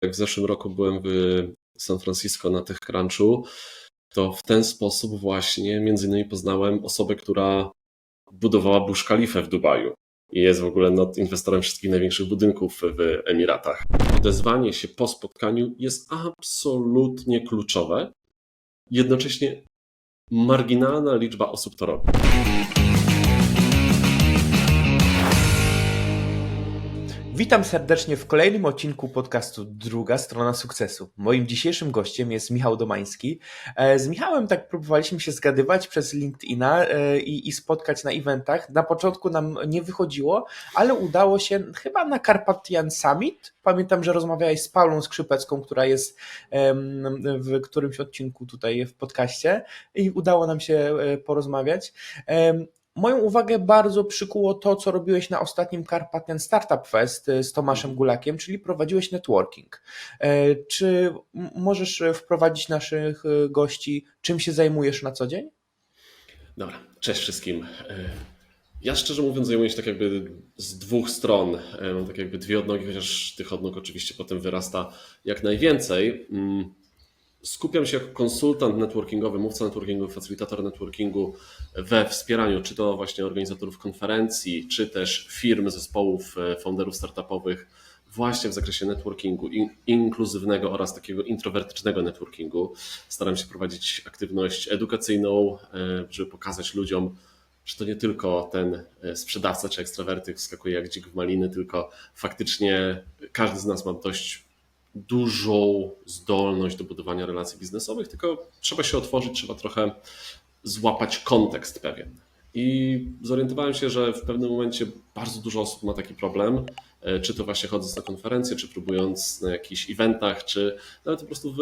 jak w zeszłym roku byłem w San Francisco na TechCrunchu, to w ten sposób właśnie między innymi poznałem osobę, która budowała Burj Khalifę w Dubaju i jest w ogóle inwestorem wszystkich największych budynków w Emiratach. Odezwanie się po spotkaniu jest absolutnie kluczowe. Jednocześnie marginalna liczba osób to robi. Witam serdecznie w kolejnym odcinku podcastu Druga Strona Sukcesu. Moim dzisiejszym gościem jest Michał Domański. Z Michałem tak próbowaliśmy się zgadywać przez LinkedIna i spotkać na eventach. Na początku nam nie wychodziło, ale udało się chyba na Carpathian Summit. Pamiętam, że rozmawiałeś z Paulą Skrzypecką, która jest w którymś odcinku tutaj w podcaście i udało nam się porozmawiać. Moją uwagę bardzo przykuło to, co robiłeś na ostatnim Carpathian Startup Fest z Tomaszem Gulakiem, czyli prowadziłeś networking. Czy możesz wprowadzić naszych gości, czym się zajmujesz na co dzień? Dobra, cześć wszystkim. Ja szczerze mówiąc zajmuję się tak jakby z dwóch stron. Mam tak jakby dwie odnogi, chociaż tych odnóg oczywiście potem wyrasta jak najwięcej. Skupiam się jako konsultant networkingowy, mówca networkingu, facylitator networkingu we wspieraniu czy to właśnie organizatorów konferencji, czy też firm, zespołów, founderów startupowych właśnie w zakresie networkingu inkluzywnego oraz takiego introwertycznego networkingu. Staram się prowadzić aktywność edukacyjną, żeby pokazać ludziom, że to nie tylko ten sprzedawca czy ekstrawertyk wskakuje jak dzik w maliny, tylko faktycznie każdy z nas ma dość dużą zdolność do budowania relacji biznesowych, tylko trzeba się otworzyć, trzeba trochę złapać kontekst pewien. I zorientowałem się, że w pewnym momencie bardzo dużo osób ma taki problem, czy to właśnie chodząc na konferencje, czy próbując na jakichś eventach, czy nawet po prostu w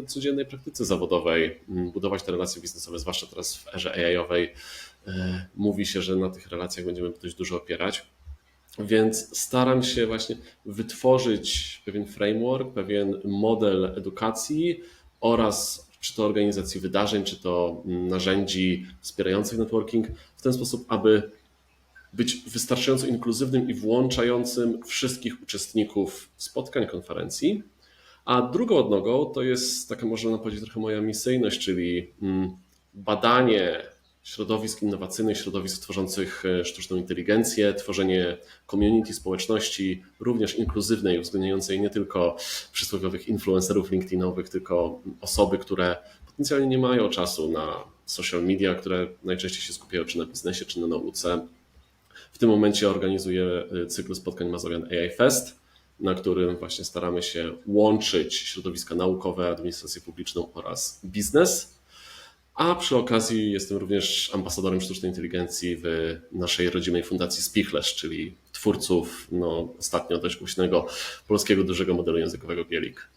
codziennej praktyce zawodowej budować te relacje biznesowe, zwłaszcza teraz w erze AI-owej. Mówi się, że na tych relacjach będziemy dość dużo opierać. Więc staram się właśnie wytworzyć pewien framework, pewien model edukacji oraz czy to organizacji wydarzeń, czy to narzędzi wspierających networking w ten sposób, aby być wystarczająco inkluzywnym i włączającym wszystkich uczestników spotkań, konferencji. A drugą odnogą to jest taka, można powiedzieć, trochę moja misyjność, czyli badanie środowisk innowacyjnych, środowisk tworzących sztuczną inteligencję, tworzenie community, społeczności, również inkluzywnej, uwzględniającej nie tylko przysłowiowych influencerów LinkedInowych, tylko osoby, które potencjalnie nie mają czasu na social media, które najczęściej się skupiają czy na biznesie, czy na nauce. W tym momencie organizuję cykl spotkań Mazorian AI Fest, na którym właśnie staramy się łączyć środowiska naukowe, administrację publiczną oraz biznes. A przy okazji jestem również ambasadorem sztucznej inteligencji w naszej rodzimej fundacji Spichlerz, czyli twórców ostatnio dość głośnego polskiego dużego modelu językowego Bielik.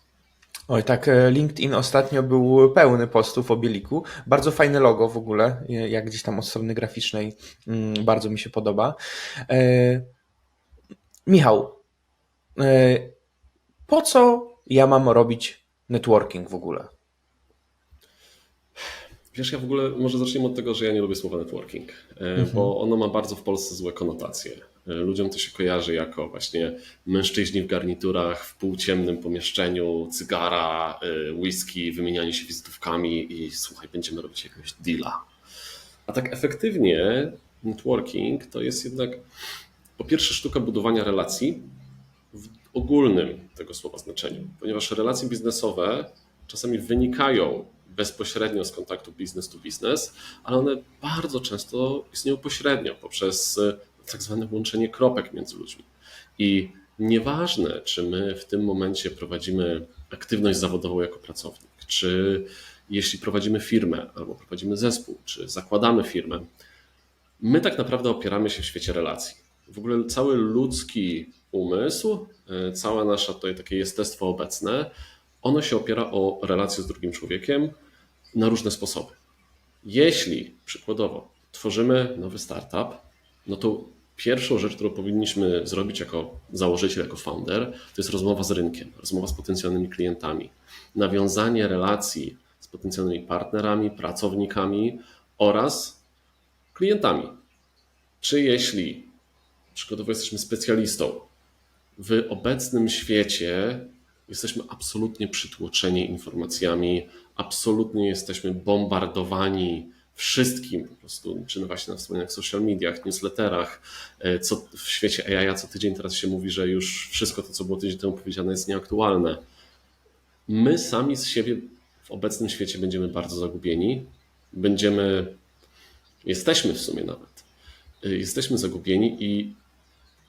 Oj, tak, LinkedIn ostatnio był pełny postów o Bieliku. Bardzo fajne logo w ogóle, jak gdzieś tam od strony graficznej, bardzo mi się podoba. Michał, po co ja mam robić networking w ogóle? Wiesz, ja w ogóle może zaczniemy od tego, że ja nie lubię słowa networking, bo ono ma bardzo w Polsce złe konotacje. Ludziom to się kojarzy jako właśnie mężczyźni w garniturach, w półciemnym pomieszczeniu, cygara, whisky, wymienianie się wizytówkami i słuchaj, będziemy robić jakiegoś deala. A tak efektywnie networking to jest jednak po pierwsze sztuka budowania relacji w ogólnym tego słowa znaczeniu, ponieważ relacje biznesowe czasami wynikają bezpośrednio z kontaktu business to business, ale one bardzo często istnieją pośrednio poprzez tak zwane łączenie kropek między ludźmi. I nieważne, czy my w tym momencie prowadzimy aktywność zawodową jako pracownik, czy jeśli prowadzimy firmę, albo prowadzimy zespół, czy zakładamy firmę, my tak naprawdę opieramy się w świecie relacji. W ogóle cały ludzki umysł, całe nasze tutaj takie jestestwo obecne, ono się opiera o relacje z drugim człowiekiem na różne sposoby. Jeśli przykładowo tworzymy nowy startup, no to pierwszą rzecz, którą powinniśmy zrobić jako założyciel, jako founder, to jest rozmowa z rynkiem, rozmowa z potencjalnymi klientami, nawiązanie relacji z potencjalnymi partnerami, pracownikami oraz klientami. Czy jeśli przykładowo jesteśmy specjalistą w obecnym świecie jesteśmy absolutnie przytłoczeni informacjami, absolutnie jesteśmy bombardowani wszystkim po prostu, czy właśnie na wspomnianych social mediach, newsletterach, co w świecie AI co tydzień teraz się mówi, że już wszystko to, co było tydzień temu powiedziane, jest nieaktualne. My sami z siebie w obecnym świecie będziemy bardzo zagubieni, jesteśmy w sumie nawet, jesteśmy zagubieni i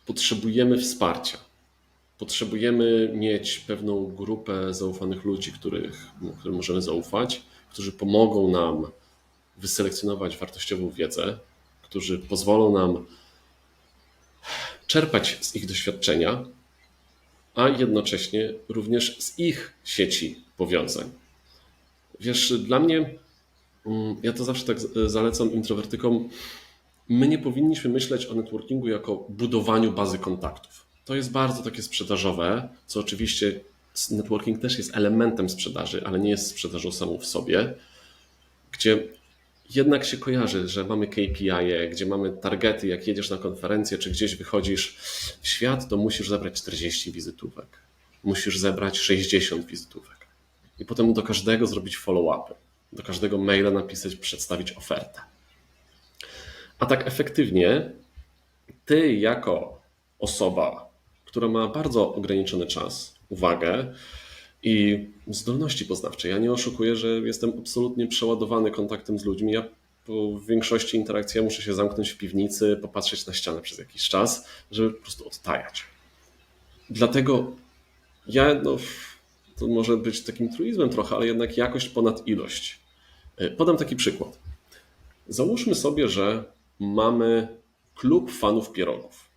potrzebujemy wsparcia. Potrzebujemy mieć pewną grupę zaufanych ludzi, którym możemy zaufać, którzy pomogą nam wyselekcjonować wartościową wiedzę, którzy pozwolą nam czerpać z ich doświadczenia, a jednocześnie również z ich sieci powiązań. Wiesz, dla mnie, ja to zawsze tak zalecam introwertykom, my nie powinniśmy myśleć o networkingu jako budowaniu bazy kontaktów. To jest bardzo takie sprzedażowe, co oczywiście networking też jest elementem sprzedaży, ale nie jest sprzedażą samą w sobie, gdzie jednak się kojarzy, że mamy KPI, gdzie mamy targety, jak jedziesz na konferencję, czy gdzieś wychodzisz w świat, to musisz zebrać 40 wizytówek, musisz zebrać 60 wizytówek i potem do każdego zrobić follow-upy, do każdego maila napisać, przedstawić ofertę. A tak efektywnie ty jako osoba, która ma bardzo ograniczony czas, uwagę i zdolności poznawcze. Ja nie oszukuję, że jestem absolutnie przeładowany kontaktem z ludźmi. Ja po większości interakcji muszę się zamknąć w piwnicy, popatrzeć na ścianę przez jakiś czas, żeby po prostu odtajać. Dlatego to może być takim truizmem trochę, ale jednak jakość ponad ilość. Podam taki przykład. Załóżmy sobie, że mamy klub fanów pierogów,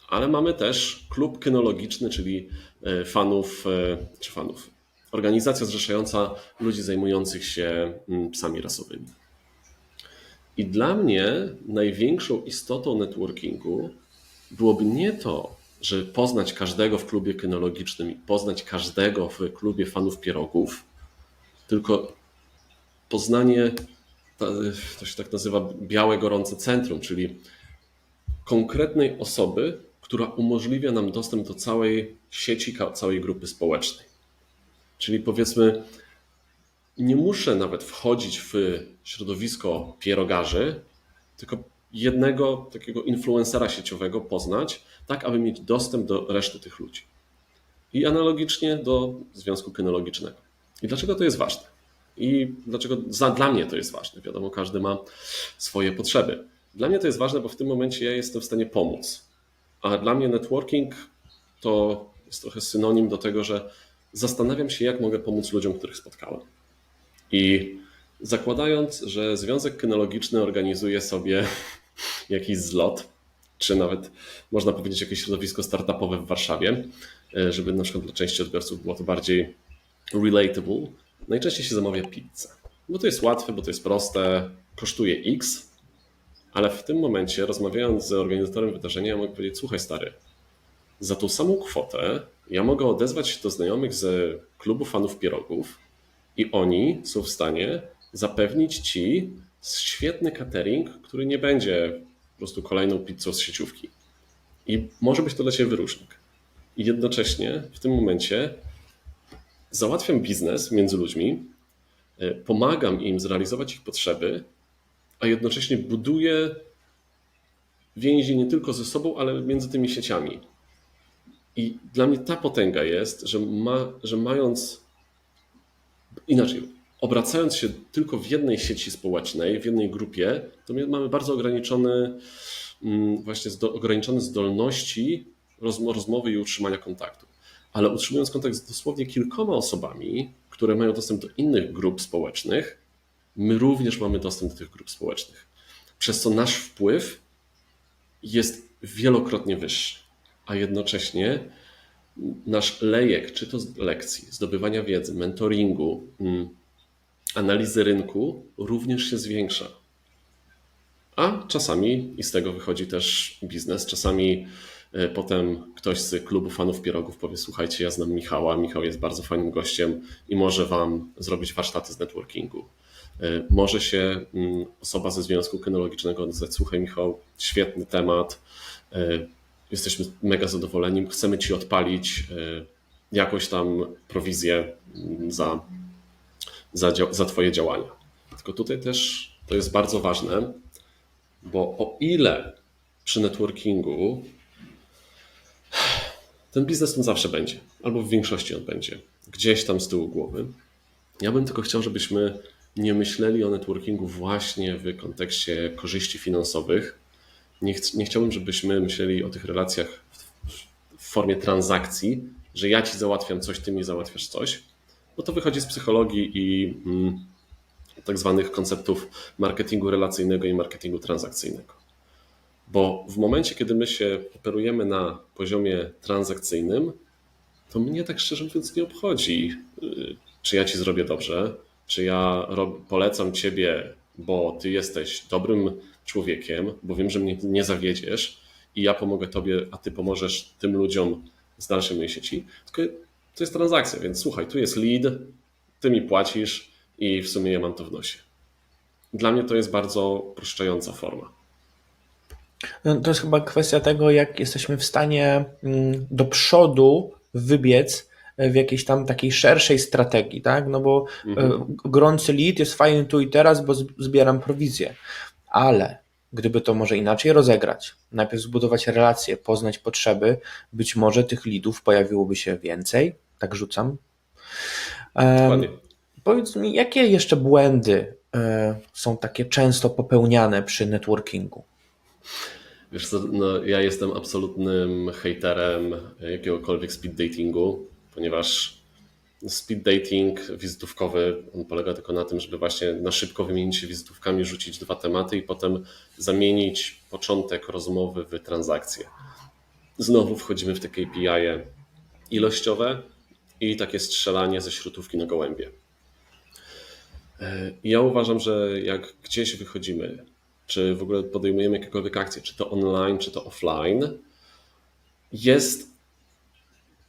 ale mamy też klub kynologiczny, czyli organizacja zrzeszająca ludzi zajmujących się psami rasowymi. I dla mnie największą istotą networkingu byłoby nie to, żeby poznać każdego w klubie kynologicznym i poznać każdego w klubie fanów pierogów, tylko poznanie, to się tak nazywa białe gorące centrum, czyli konkretnej osoby, która umożliwia nam dostęp do całej sieci, całej grupy społecznej. Czyli powiedzmy, nie muszę nawet wchodzić w środowisko pierogarzy, tylko jednego takiego influencera sieciowego poznać, tak aby mieć dostęp do reszty tych ludzi. I analogicznie do związku kynologicznego. I dlaczego to jest ważne? I dlaczego dla mnie to jest ważne? Wiadomo, każdy ma swoje potrzeby. Dla mnie to jest ważne, bo w tym momencie ja jestem w stanie pomóc. A dla mnie networking to jest trochę synonim do tego, że zastanawiam się, jak mogę pomóc ludziom, których spotkałem. I zakładając, że Związek Kynologiczny organizuje sobie jakiś zlot, czy nawet można powiedzieć jakieś środowisko startupowe w Warszawie, żeby na przykład dla części odbiorców było to bardziej relatable, najczęściej się zamawia pizzę. Bo to jest łatwe, bo to jest proste, kosztuje X, ale w tym momencie, rozmawiając z organizatorem wydarzenia, ja mogę powiedzieć: słuchaj stary, za tą samą kwotę ja mogę odezwać się do znajomych z klubu fanów pierogów i oni są w stanie zapewnić ci świetny catering, który nie będzie po prostu kolejną pizzą z sieciówki. I może być to dla ciebie wyróżnik. I jednocześnie w tym momencie załatwiam biznes między ludźmi, pomagam im zrealizować ich potrzeby, a jednocześnie buduję więzi nie tylko ze sobą, ale między tymi sieciami. I dla mnie ta potęga jest, że obracając się tylko w jednej sieci społecznej, w jednej grupie, to mamy bardzo ograniczone zdolności rozmowy i utrzymania kontaktu. Ale utrzymując kontakt z dosłownie kilkoma osobami, które mają dostęp do innych grup społecznych, my również mamy dostęp do tych grup społecznych. Przez co nasz wpływ jest wielokrotnie wyższy, a jednocześnie nasz lejek, czy to z lekcji, zdobywania wiedzy, mentoringu, analizy rynku również się zwiększa. A czasami i z tego wychodzi też biznes. Czasami potem ktoś z klubu fanów pierogów powie: słuchajcie, ja znam Michała, Michał jest bardzo fajnym gościem i może wam zrobić warsztaty z networkingu. Może się osoba ze Związku Kynologicznego odezwać: słuchaj Michał, świetny temat, jesteśmy mega zadowoleni, chcemy ci odpalić jakąś tam prowizję za Twoje działania. Tylko tutaj też to jest bardzo ważne, bo o ile przy networkingu ten biznes tam zawsze będzie, albo w większości on będzie, gdzieś tam z tyłu głowy. Ja bym tylko chciał, żebyśmy nie myśleli o networkingu właśnie w kontekście korzyści finansowych. Nie chciałbym, żebyśmy myśleli o tych relacjach w formie transakcji, że ja ci załatwiam coś, ty mi załatwiasz coś, bo to wychodzi z psychologii i tak zwanych konceptów marketingu relacyjnego i marketingu transakcyjnego. Bo w momencie, kiedy my się operujemy na poziomie transakcyjnym, to mnie tak szczerze mówiąc nie obchodzi, czy ja ci zrobię dobrze, czy ja polecam ciebie, bo ty jesteś dobrym człowiekiem, bo wiem, że mnie nie zawiedziesz i ja pomogę tobie, a ty pomożesz tym ludziom z dalszej mojej sieci. Tylko to jest transakcja, więc słuchaj, tu jest lead, ty mi płacisz i w sumie ja mam to w nosie. Dla mnie to jest bardzo uproszczająca forma. No, to jest chyba kwestia tego, jak jesteśmy w stanie do przodu wybiec w jakiejś tam takiej szerszej strategii, tak? No bo gorący lead jest fajny tu i teraz, bo zbieram prowizję, ale gdyby to może inaczej rozegrać, najpierw zbudować relacje, poznać potrzeby, być może tych leadów pojawiłoby się więcej, tak rzucam. Dokładnie. Powiedz mi, jakie jeszcze błędy są takie często popełniane przy networkingu? Wiesz co, no, ja jestem absolutnym hejterem jakiegokolwiek speed datingu, ponieważ speed dating wizytówkowy, on polega tylko na tym, żeby właśnie na szybko wymienić się wizytówkami, rzucić 2 tematy i potem zamienić początek rozmowy w transakcję. Znowu wchodzimy w te KPI ilościowe i takie strzelanie ze śrutówki na gołębie. Ja uważam, że jak gdzieś wychodzimy, czy w ogóle podejmujemy jakiekolwiek akcje, czy to online, czy to offline, jest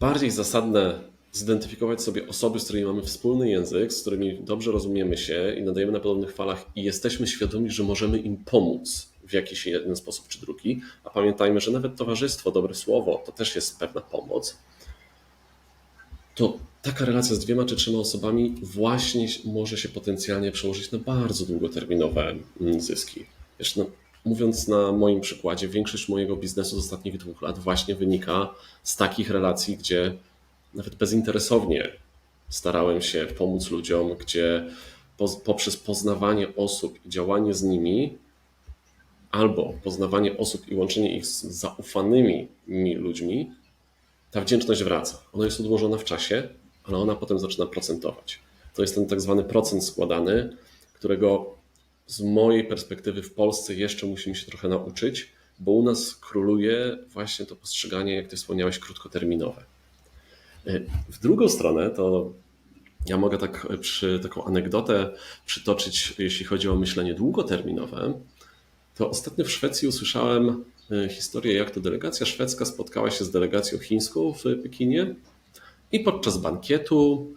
bardziej zasadne zidentyfikować sobie osoby, z którymi mamy wspólny język, z którymi dobrze rozumiemy się i nadajemy na podobnych falach i jesteśmy świadomi, że możemy im pomóc w jakiś jeden sposób czy drugi, a pamiętajmy, że nawet towarzystwo, dobre słowo to też jest pewna pomoc, to taka relacja z 2 czy 3 osobami właśnie może się potencjalnie przełożyć na bardzo długoterminowe zyski. Wiesz, no, mówiąc na moim przykładzie, większość mojego biznesu z ostatnich 2 lat właśnie wynika z takich relacji, gdzie nawet bezinteresownie starałem się pomóc ludziom, gdzie poprzez poznawanie osób i działanie z nimi, albo poznawanie osób i łączenie ich z zaufanymi mi ludźmi, ta wdzięczność wraca. Ona jest odłożona w czasie, ale ona potem zaczyna procentować. To jest ten tak zwany procent składany, którego z mojej perspektywy w Polsce jeszcze musimy się trochę nauczyć, bo u nas króluje właśnie to postrzeganie, jak ty wspomniałeś, krótkoterminowe. W drugą stronę to ja mogę taką anegdotę przytoczyć, jeśli chodzi o myślenie długoterminowe. To ostatnio w Szwecji usłyszałem historię, jak to delegacja szwedzka spotkała się z delegacją chińską w Pekinie i podczas bankietu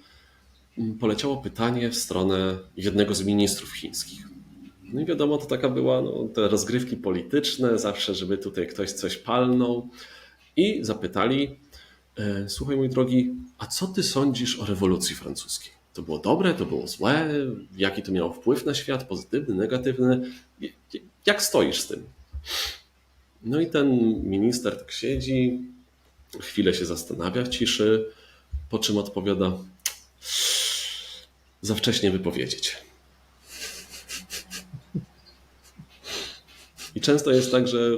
poleciało pytanie w stronę jednego z ministrów chińskich. No i wiadomo, to taka była te rozgrywki polityczne, zawsze, żeby tutaj ktoś coś palnął i zapytali: słuchaj, mój drogi, a co ty sądzisz o rewolucji francuskiej? To było dobre, to było złe? Jaki to miało wpływ na świat? Pozytywny, negatywny? Jak stoisz z tym? No i ten minister tak siedzi, chwilę się zastanawia w ciszy, po czym odpowiada: za wcześnie wypowiedzieć. I często jest tak, że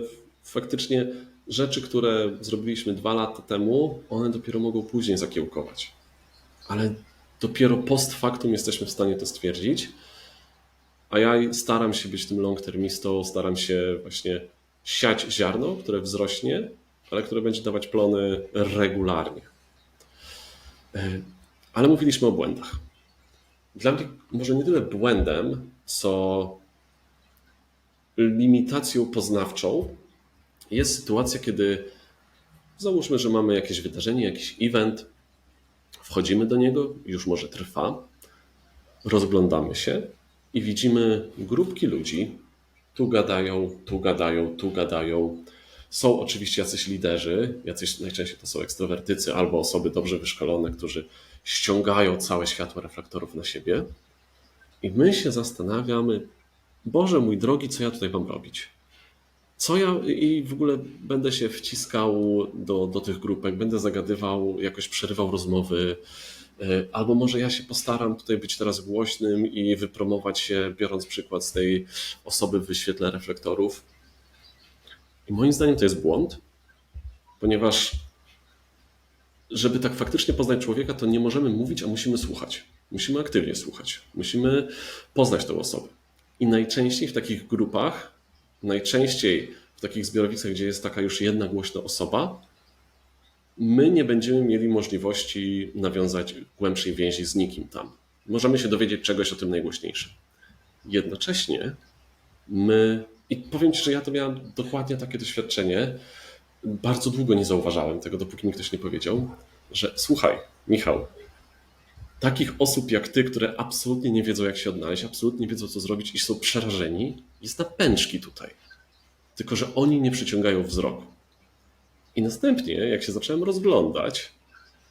faktycznie rzeczy, które zrobiliśmy 2 lata temu, one dopiero mogą później zakiełkować. Ale dopiero post factum jesteśmy w stanie to stwierdzić. A ja staram się być tym long-termistą, staram się właśnie siać ziarno, które wzrośnie, ale które będzie dawać plony regularnie. Ale mówiliśmy o błędach. Dla mnie może nie tyle błędem, co limitacją poznawczą jest sytuacja, kiedy załóżmy, że mamy jakieś wydarzenie, jakiś event, wchodzimy do niego, już może trwa, rozglądamy się i widzimy grupki ludzi, tu gadają, tu gadają, tu gadają. Są oczywiście jacyś liderzy, najczęściej to są ekstrawertycy albo osoby dobrze wyszkolone, którzy ściągają całe światło reflektorów na siebie i my się zastanawiamy, Boże mój drogi, co ja tutaj mam robić? Co ja i w ogóle będę się wciskał do tych grupek, będę zagadywał, jakoś przerywał rozmowy, albo może ja się postaram tutaj być teraz głośnym i wypromować się, biorąc przykład z tej osoby w świetle reflektorów. I moim zdaniem to jest błąd, ponieważ żeby tak faktycznie poznać człowieka, to nie możemy mówić, a musimy słuchać. Musimy aktywnie słuchać. Musimy poznać tę osobę. I najczęściej w takich grupach, najczęściej w takich zbiorowicach, gdzie jest taka już jedna głośna osoba, my nie będziemy mieli możliwości nawiązać głębszej więzi z nikim tam. Możemy się dowiedzieć czegoś o tym najgłośniejszym. Jednocześnie i powiem Ci, że ja to miałem dokładnie takie doświadczenie, bardzo długo nie zauważałem tego, dopóki mi ktoś nie powiedział, że słuchaj, Michał, takich osób jak ty, które absolutnie nie wiedzą, jak się odnaleźć, absolutnie nie wiedzą, co zrobić i są przerażeni, jest na pęczki tutaj. Tylko że oni nie przyciągają wzroku. I następnie, jak się zacząłem rozglądać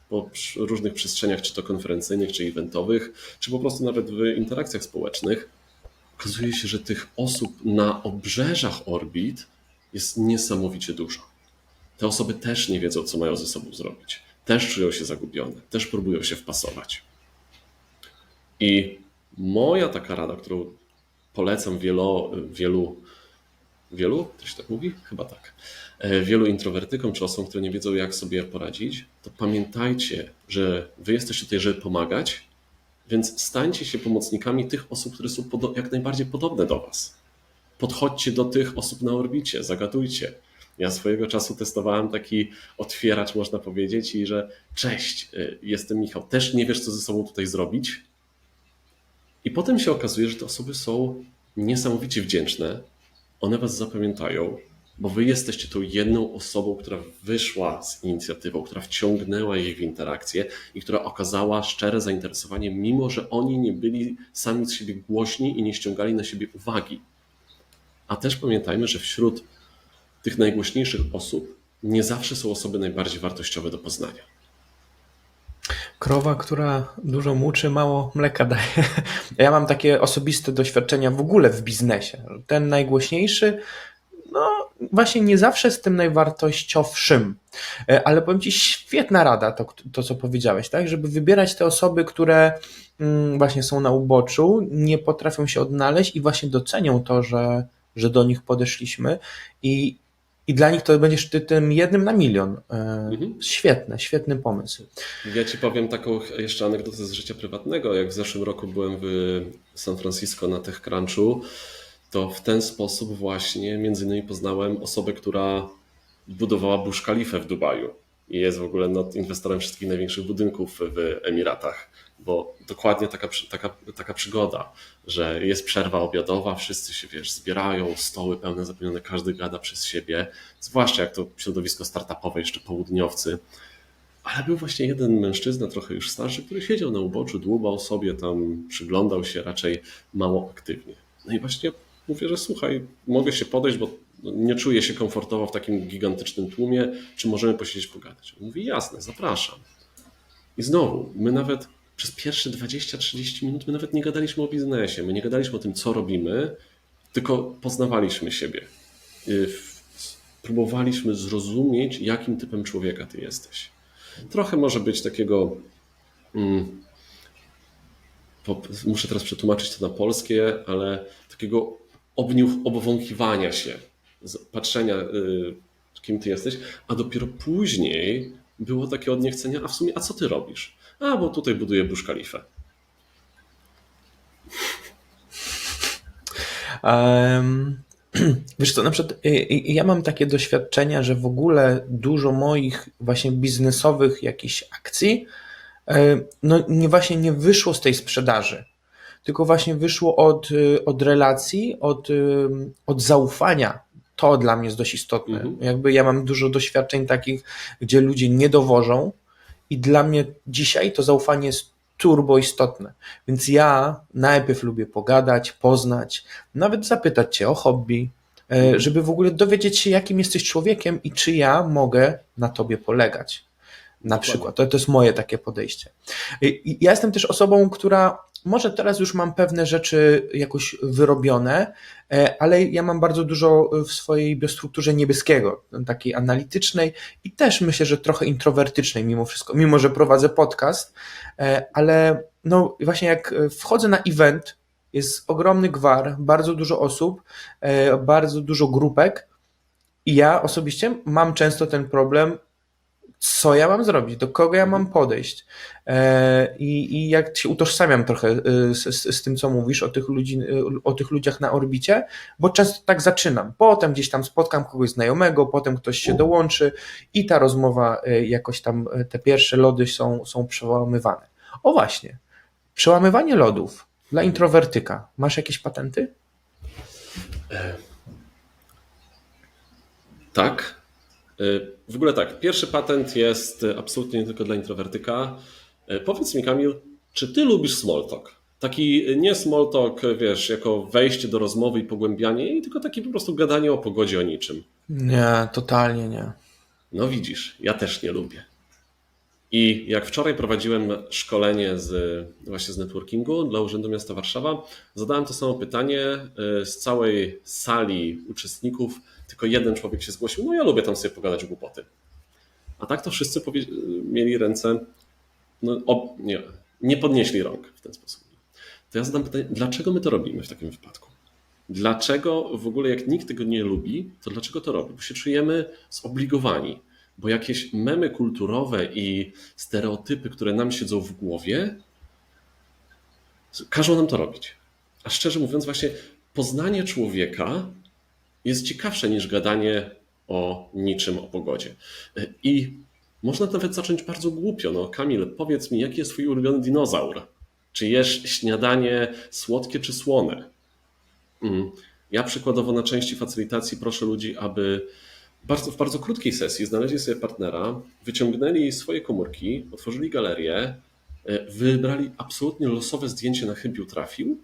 po różnych przestrzeniach, czy to konferencyjnych, czy eventowych, czy po prostu nawet w interakcjach społecznych, okazuje się, że tych osób na obrzeżach orbit jest niesamowicie dużo. Te osoby też nie wiedzą, co mają ze sobą zrobić. Też czują się zagubione, też próbują się wpasować. I moja taka rada, którą polecam wielu, to się tak mówi? Chyba tak. Wielu introwertykom czy osobom, które nie wiedzą, jak sobie poradzić, to pamiętajcie, że wy jesteście tutaj, żeby pomagać, więc stańcie się pomocnikami tych osób, które są jak najbardziej podobne do was. Podchodźcie do tych osób na orbicie, zagadujcie. Ja swojego czasu testowałem taki otwieracz, można powiedzieć, i że cześć, jestem Michał, też nie wiesz, co ze sobą tutaj zrobić? I potem się okazuje, że te osoby są niesamowicie wdzięczne, one was zapamiętają, bo wy jesteście tą jedną osobą, która wyszła z inicjatywą, która wciągnęła ich w interakcję i która okazała szczere zainteresowanie, mimo że oni nie byli sami z siebie głośni i nie ściągali na siebie uwagi. A też pamiętajmy, że wśród tych najgłośniejszych osób nie zawsze są osoby najbardziej wartościowe do poznania. Krowa, która dużo muczy, mało mleka daje. Ja mam takie osobiste doświadczenia w ogóle w biznesie. Ten najgłośniejszy, no właśnie nie zawsze jest tym najwartościowszym. Ale powiem Ci, świetna rada to co powiedziałeś, tak? Żeby wybierać te osoby, które właśnie są na uboczu, nie potrafią się odnaleźć i właśnie docenią to, że do nich podeszliśmy i dla nich to będziesz ty tym jednym na milion. Świetny pomysł. Ja Ci powiem taką jeszcze anegdotę z życia prywatnego. Jak w zeszłym roku byłem w San Francisco na TechCrunchu, to w ten sposób właśnie między innymi poznałem osobę, która budowała Burj Khalifę w Dubaju i jest w ogóle inwestorem wszystkich największych budynków w Emiratach, bo dokładnie taka przygoda, że jest przerwa obiadowa, wszyscy się zbierają, stoły pełne zapełnione, każdy gada przez siebie, zwłaszcza jak to środowisko startupowe, jeszcze południowcy. Ale był właśnie jeden mężczyzna, trochę już starszy, który siedział na uboczu, dłubał sobie tam, przyglądał się raczej mało aktywnie. No i właśnie mówię, że słuchaj, mogę się podejść, bo nie czuję się komfortowo w takim gigantycznym tłumie, czy możemy posiedzieć, pogadać? On mówi, jasne, zapraszam. I znowu, my nawet przez pierwsze 20-30 minut my nawet nie gadaliśmy o biznesie, my nie gadaliśmy o tym, co robimy, tylko poznawaliśmy siebie. Próbowaliśmy zrozumieć, jakim typem człowieka ty jesteś. Trochę może być takiego, muszę teraz przetłumaczyć to na polskie, ale takiego obwąchiwania się, patrzenia, kim ty jesteś, a dopiero później było takie od niechcenia, a w sumie, a co ty robisz? A, bo tutaj buduję Burj Khalifę. Wiesz co, na przykład ja mam takie doświadczenia, że w ogóle dużo moich właśnie biznesowych jakichś akcji no właśnie nie wyszło z tej sprzedaży, tylko właśnie wyszło od relacji, od zaufania. To dla mnie jest dość istotne. Jakby ja mam dużo doświadczeń takich, gdzie ludzie nie dowożą i dla mnie dzisiaj to zaufanie jest turbo istotne. Więc ja najpierw lubię pogadać, poznać, nawet zapytać Cię o hobby, żeby w ogóle dowiedzieć się, jakim jesteś człowiekiem i czy ja mogę na tobie polegać. Na Dokładnie. przykład. To jest moje takie podejście. Ja jestem też osobą, która może teraz już mam pewne rzeczy jakoś wyrobione, ale ja mam bardzo dużo w swojej biostrukturze niebieskiego, takiej analitycznej i też myślę, że trochę introwertycznej mimo wszystko, mimo że prowadzę podcast, ale no właśnie jak wchodzę na event, jest ogromny gwar, bardzo dużo osób, bardzo dużo grupek i ja osobiście mam często ten problem, co ja mam zrobić, do kogo ja mam podejść. I jak się utożsamiam trochę z tym, co mówisz o tych ludziach na orbicie, bo często tak zaczynam. Potem gdzieś tam spotkam kogoś znajomego, potem ktoś się dołączy i ta rozmowa jakoś tam, te pierwsze lody są przełamywane. O właśnie, przełamywanie lodów dla introwertyka. Masz jakieś patenty? Tak. W ogóle tak, pierwszy patent jest absolutnie nie tylko dla introwertyka. Powiedz mi, Kamil, czy ty lubisz small talk? Taki nie small talk, wiesz, jako wejście do rozmowy i pogłębianie jej, tylko taki po prostu gadanie o pogodzie, o niczym. Nie, totalnie nie. No widzisz, ja też nie lubię. I jak wczoraj prowadziłem szkolenie właśnie z networkingu dla Urzędu Miasta Warszawa, zadałem to samo pytanie z całej sali uczestników, tylko jeden człowiek się zgłosił, no ja lubię tam sobie pogadać głupoty. A tak to wszyscy mieli ręce, no, nie podnieśli rąk w ten sposób. To ja zadam pytanie, dlaczego my to robimy w takim wypadku? Dlaczego w ogóle jak nikt tego nie lubi, to dlaczego to robi? Bo się czujemy zobligowani. Bo jakieś memy kulturowe i stereotypy, które nam siedzą w głowie, każą nam to robić. A szczerze mówiąc, właśnie poznanie człowieka jest ciekawsze niż gadanie o niczym, o pogodzie. I można nawet zacząć bardzo głupio. No, Kamil, powiedz mi, jaki jest twój ulubiony dinozaur? Czy jesz śniadanie słodkie czy słone? Ja przykładowo na części facylitacji proszę ludzi, aby w bardzo krótkiej sesji znaleźli sobie partnera, wyciągnęli swoje komórki, otworzyli galerię, wybrali absolutnie losowe zdjęcie na chybił trafił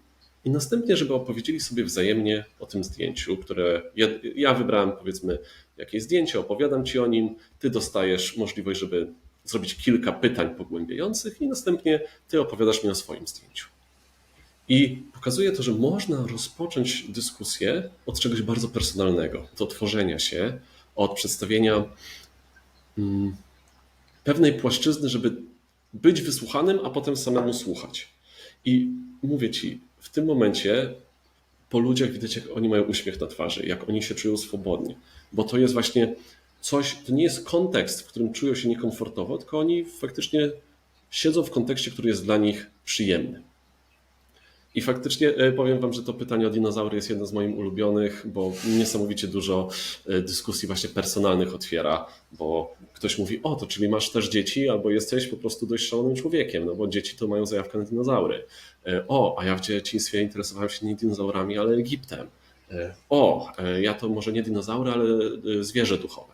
i następnie, żeby opowiedzieli sobie wzajemnie o tym zdjęciu, które ja wybrałem, powiedzmy, jakieś zdjęcie, opowiadam ci o nim, ty dostajesz możliwość, żeby zrobić kilka pytań pogłębiających i następnie ty opowiadasz mi o swoim zdjęciu. I pokazuje to, że można rozpocząć dyskusję od czegoś bardzo personalnego, od otworzenia się, od przedstawienia pewnej płaszczyzny, żeby być wysłuchanym, a potem samemu słuchać. I mówię ci, w tym momencie po ludziach widać, jak oni mają uśmiech na twarzy, jak oni się czują swobodnie, bo to jest właśnie coś, to nie jest kontekst, w którym czują się niekomfortowo, tylko oni faktycznie siedzą w kontekście, który jest dla nich przyjemny. I faktycznie powiem wam, że to pytanie o dinozaury jest jedno z moich ulubionych, bo niesamowicie dużo dyskusji właśnie personalnych otwiera, bo ktoś mówi, o to czyli masz też dzieci albo jesteś po prostu dość szalonym człowiekiem, no bo dzieci to mają zajawkę na dinozaury. O, a ja w dzieciństwie interesowałem się nie dinozaurami, ale Egiptem. O, ja to może nie dinozaury, ale zwierzę duchowe.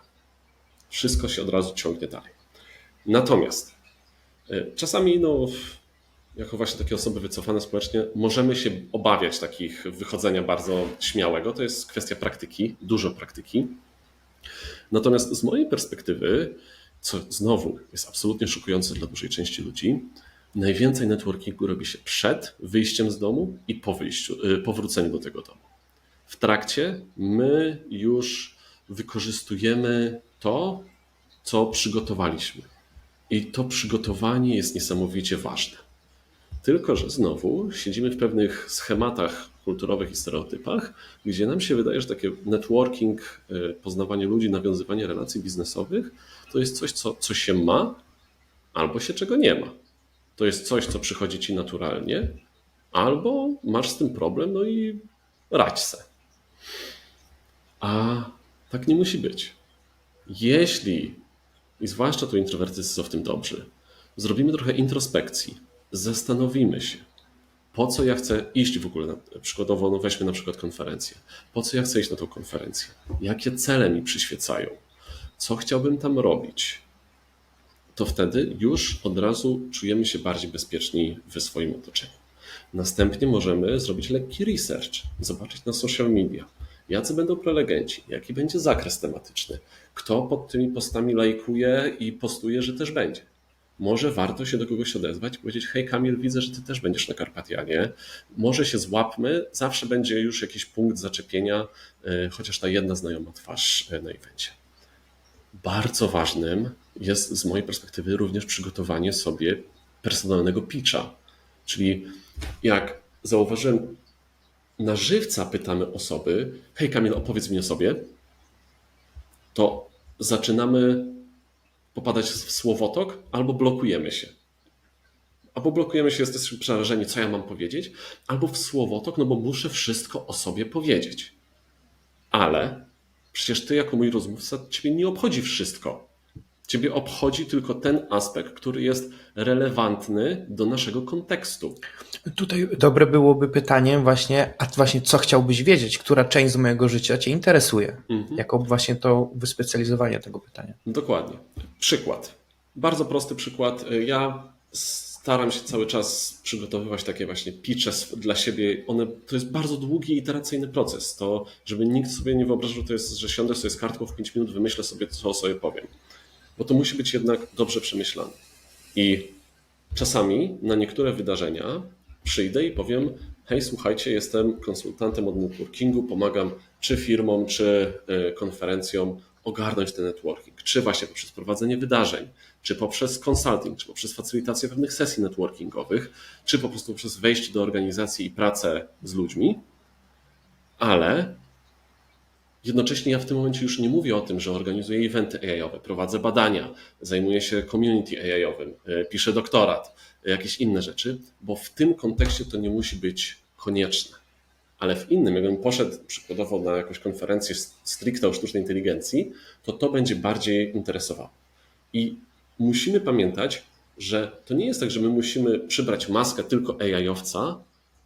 Wszystko się od razu ciągnie dalej. Natomiast czasami jako właśnie takie osoby wycofane społecznie, możemy się obawiać takich wychodzenia bardzo śmiałego. To jest kwestia praktyki, dużo praktyki. Natomiast z mojej perspektywy, co znowu jest absolutnie szokujące dla dużej części ludzi, najwięcej networkingu robi się przed wyjściem z domu i po wróceniu do tego domu. W trakcie my już wykorzystujemy to, co przygotowaliśmy. I to przygotowanie jest niesamowicie ważne. Tylko że znowu siedzimy w pewnych schematach kulturowych i stereotypach, gdzie nam się wydaje, że takie networking, poznawanie ludzi, nawiązywanie relacji biznesowych to jest coś, co się ma albo się czego nie ma. To jest coś, co przychodzi ci naturalnie, albo masz z tym problem, no i radź se. A tak nie musi być. Jeśli, i zwłaszcza tu introwertycy są w tym dobrzy, zrobimy trochę introspekcji, zastanowimy się, po co ja chcę iść w ogóle, przykładowo weźmy na przykład konferencję, po co ja chcę iść na tą konferencję, jakie cele mi przyświecają, co chciałbym tam robić, to wtedy już od razu czujemy się bardziej bezpieczni w swoim otoczeniu. Następnie możemy zrobić lekki research, zobaczyć na social media, jacy będą prelegenci, jaki będzie zakres tematyczny, kto pod tymi postami lajkuje i postuje, że też będzie. Może warto się do kogoś odezwać i powiedzieć: hej Kamil, widzę, że ty też będziesz na Karpatianie, może się złapmy, zawsze będzie już jakiś punkt zaczepienia, chociaż ta jedna znajoma twarz na evencie. Bardzo ważnym jest z mojej perspektywy również przygotowanie sobie personalnego pitcha. Czyli jak zauważyłem, na żywca pytamy osoby: hej Kamil, opowiedz mi o sobie, to zaczynamy popadać w słowotok albo blokujemy się. Albo blokujemy się, jesteśmy przerażeni, co ja mam powiedzieć, albo w słowotok, no bo muszę wszystko o sobie powiedzieć. Ale przecież ty jako mój rozmówca, ciebie nie obchodzi wszystko. Ciebie obchodzi tylko ten aspekt, który jest relevantny do naszego kontekstu. Tutaj dobre byłoby pytanie właśnie, a właśnie co chciałbyś wiedzieć, która część z mojego życia cię interesuje? Jako właśnie to wyspecjalizowanie tego pytania. Dokładnie. Przykład. Bardzo prosty przykład. Ja staram się cały czas przygotowywać takie właśnie pitche dla siebie. To jest bardzo długi, iteracyjny proces. To, żeby nikt sobie nie wyobrażał, to jest, że siądę sobie z kartką w 5 minut, wymyślę sobie, co o sobie powiem. Bo to musi być jednak dobrze przemyślane. I czasami na niektóre wydarzenia przyjdę i powiem: hej, słuchajcie, jestem konsultantem od networkingu, pomagam czy firmom, czy konferencjom ogarnąć ten networking, czy właśnie poprzez prowadzenie wydarzeń, czy poprzez consulting, czy poprzez facylitację pewnych sesji networkingowych, czy po prostu poprzez wejście do organizacji i pracę z ludźmi, ale jednocześnie ja w tym momencie już nie mówię o tym, że organizuję eventy AI-owe, prowadzę badania, zajmuję się community AI-owym, piszę doktorat, jakieś inne rzeczy, bo w tym kontekście to nie musi być konieczne. Ale w innym, jakbym poszedł przykładowo na jakąś konferencję stricte o sztucznej inteligencji, to będzie bardziej interesowało. I musimy pamiętać, że to nie jest tak, że my musimy przybrać maskę tylko AI-owca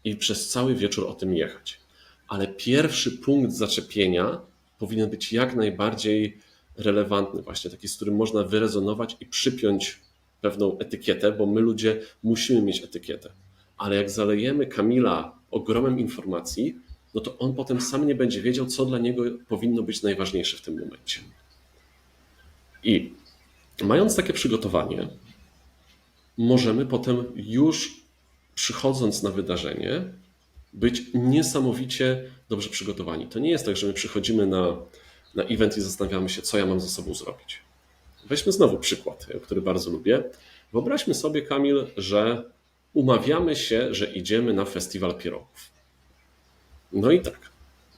i przez cały wieczór o tym jechać. Ale pierwszy punkt zaczepienia powinien być jak najbardziej relevantny, właśnie taki, z którym można wyrezonować i przypiąć pewną etykietę, bo my ludzie musimy mieć etykietę. Ale jak zalejemy Kamila ogromem informacji, no to on potem sam nie będzie wiedział, co dla niego powinno być najważniejsze w tym momencie. I mając takie przygotowanie, możemy potem już przychodząc na wydarzenie być niesamowicie dobrze przygotowani. To nie jest tak, że my przychodzimy na event i zastanawiamy się, co ja mam ze sobą zrobić. Weźmy znowu przykład, który bardzo lubię. Wyobraźmy sobie, Kamil, że umawiamy się, że idziemy na festiwal pierogów. No i tak,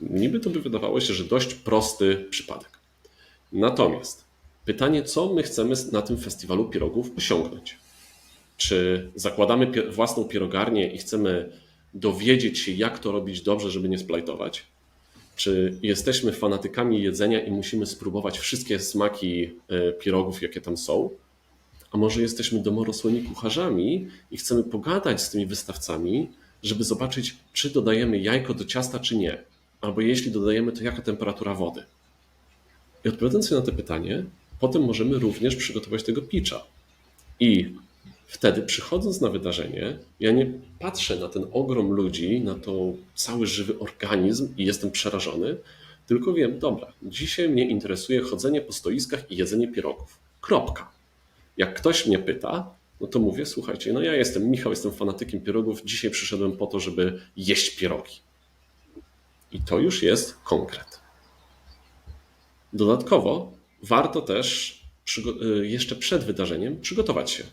niby to by wydawało się, że dość prosty przypadek. Natomiast pytanie, co my chcemy na tym festiwalu pierogów osiągnąć? Czy zakładamy własną pierogarnię i chcemy dowiedzieć się, jak to robić dobrze, żeby nie splajtować? Czy jesteśmy fanatykami jedzenia i musimy spróbować wszystkie smaki pierogów, jakie tam są? A może jesteśmy domorosłymi kucharzami i chcemy pogadać z tymi wystawcami, żeby zobaczyć, czy dodajemy jajko do ciasta, czy nie? Albo jeśli dodajemy, to jaka temperatura wody? I odpowiadając sobie na to pytanie, potem możemy również przygotować tego pitcha. I wtedy, przychodząc na wydarzenie, ja nie patrzę na ten ogrom ludzi, na to cały żywy organizm i jestem przerażony, tylko wiem: dobra, dzisiaj mnie interesuje chodzenie po stoiskach i jedzenie pierogów. Kropka. Jak ktoś mnie pyta, no to mówię: słuchajcie, no ja jestem Michał, jestem fanatykiem pierogów, dzisiaj przyszedłem po to, żeby jeść pierogi. I to już jest konkret. Dodatkowo warto też jeszcze przed wydarzeniem przygotować się.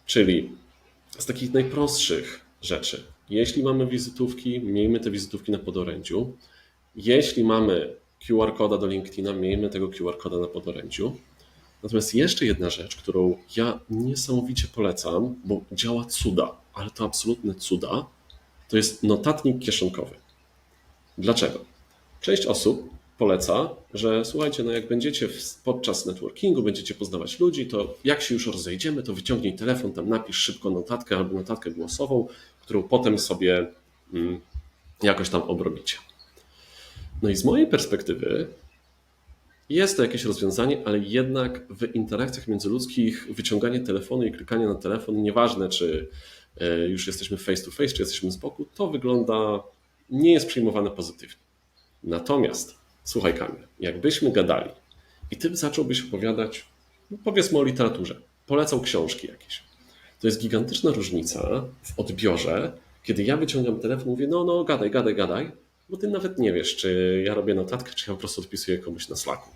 Czyli z takich najprostszych rzeczy. Jeśli mamy wizytówki, miejmy te wizytówki na podorędziu. Jeśli mamy QR koda do LinkedIna, miejmy tego QR koda na podorędziu. Natomiast jeszcze jedna rzecz, którą ja niesamowicie polecam, bo działa cuda, ale to absolutne cuda, to jest notatnik kieszonkowy. Dlaczego? Część osób poleca, że słuchajcie, no jak będziecie podczas networkingu, będziecie poznawać ludzi, to jak się już rozejdziemy, to wyciągnij telefon, tam napisz szybko notatkę albo notatkę głosową, którą potem sobie jakoś tam obrobicie. No i z mojej perspektywy jest to jakieś rozwiązanie, ale jednak w interakcjach międzyludzkich wyciąganie telefonu i klikanie na telefon, nieważne czy już jesteśmy face to face, czy jesteśmy z boku, to wygląda, nie jest przyjmowane pozytywnie. Natomiast, słuchaj Kamil, jakbyśmy gadali i ty zacząłbyś opowiadać, no powiedzmy o literaturze, polecał książki jakieś. To jest gigantyczna różnica w odbiorze, kiedy ja wyciągam telefon i mówię, no, gadaj, bo ty nawet nie wiesz, czy ja robię notatkę, czy ja po prostu odpisuję komuś na Slacku.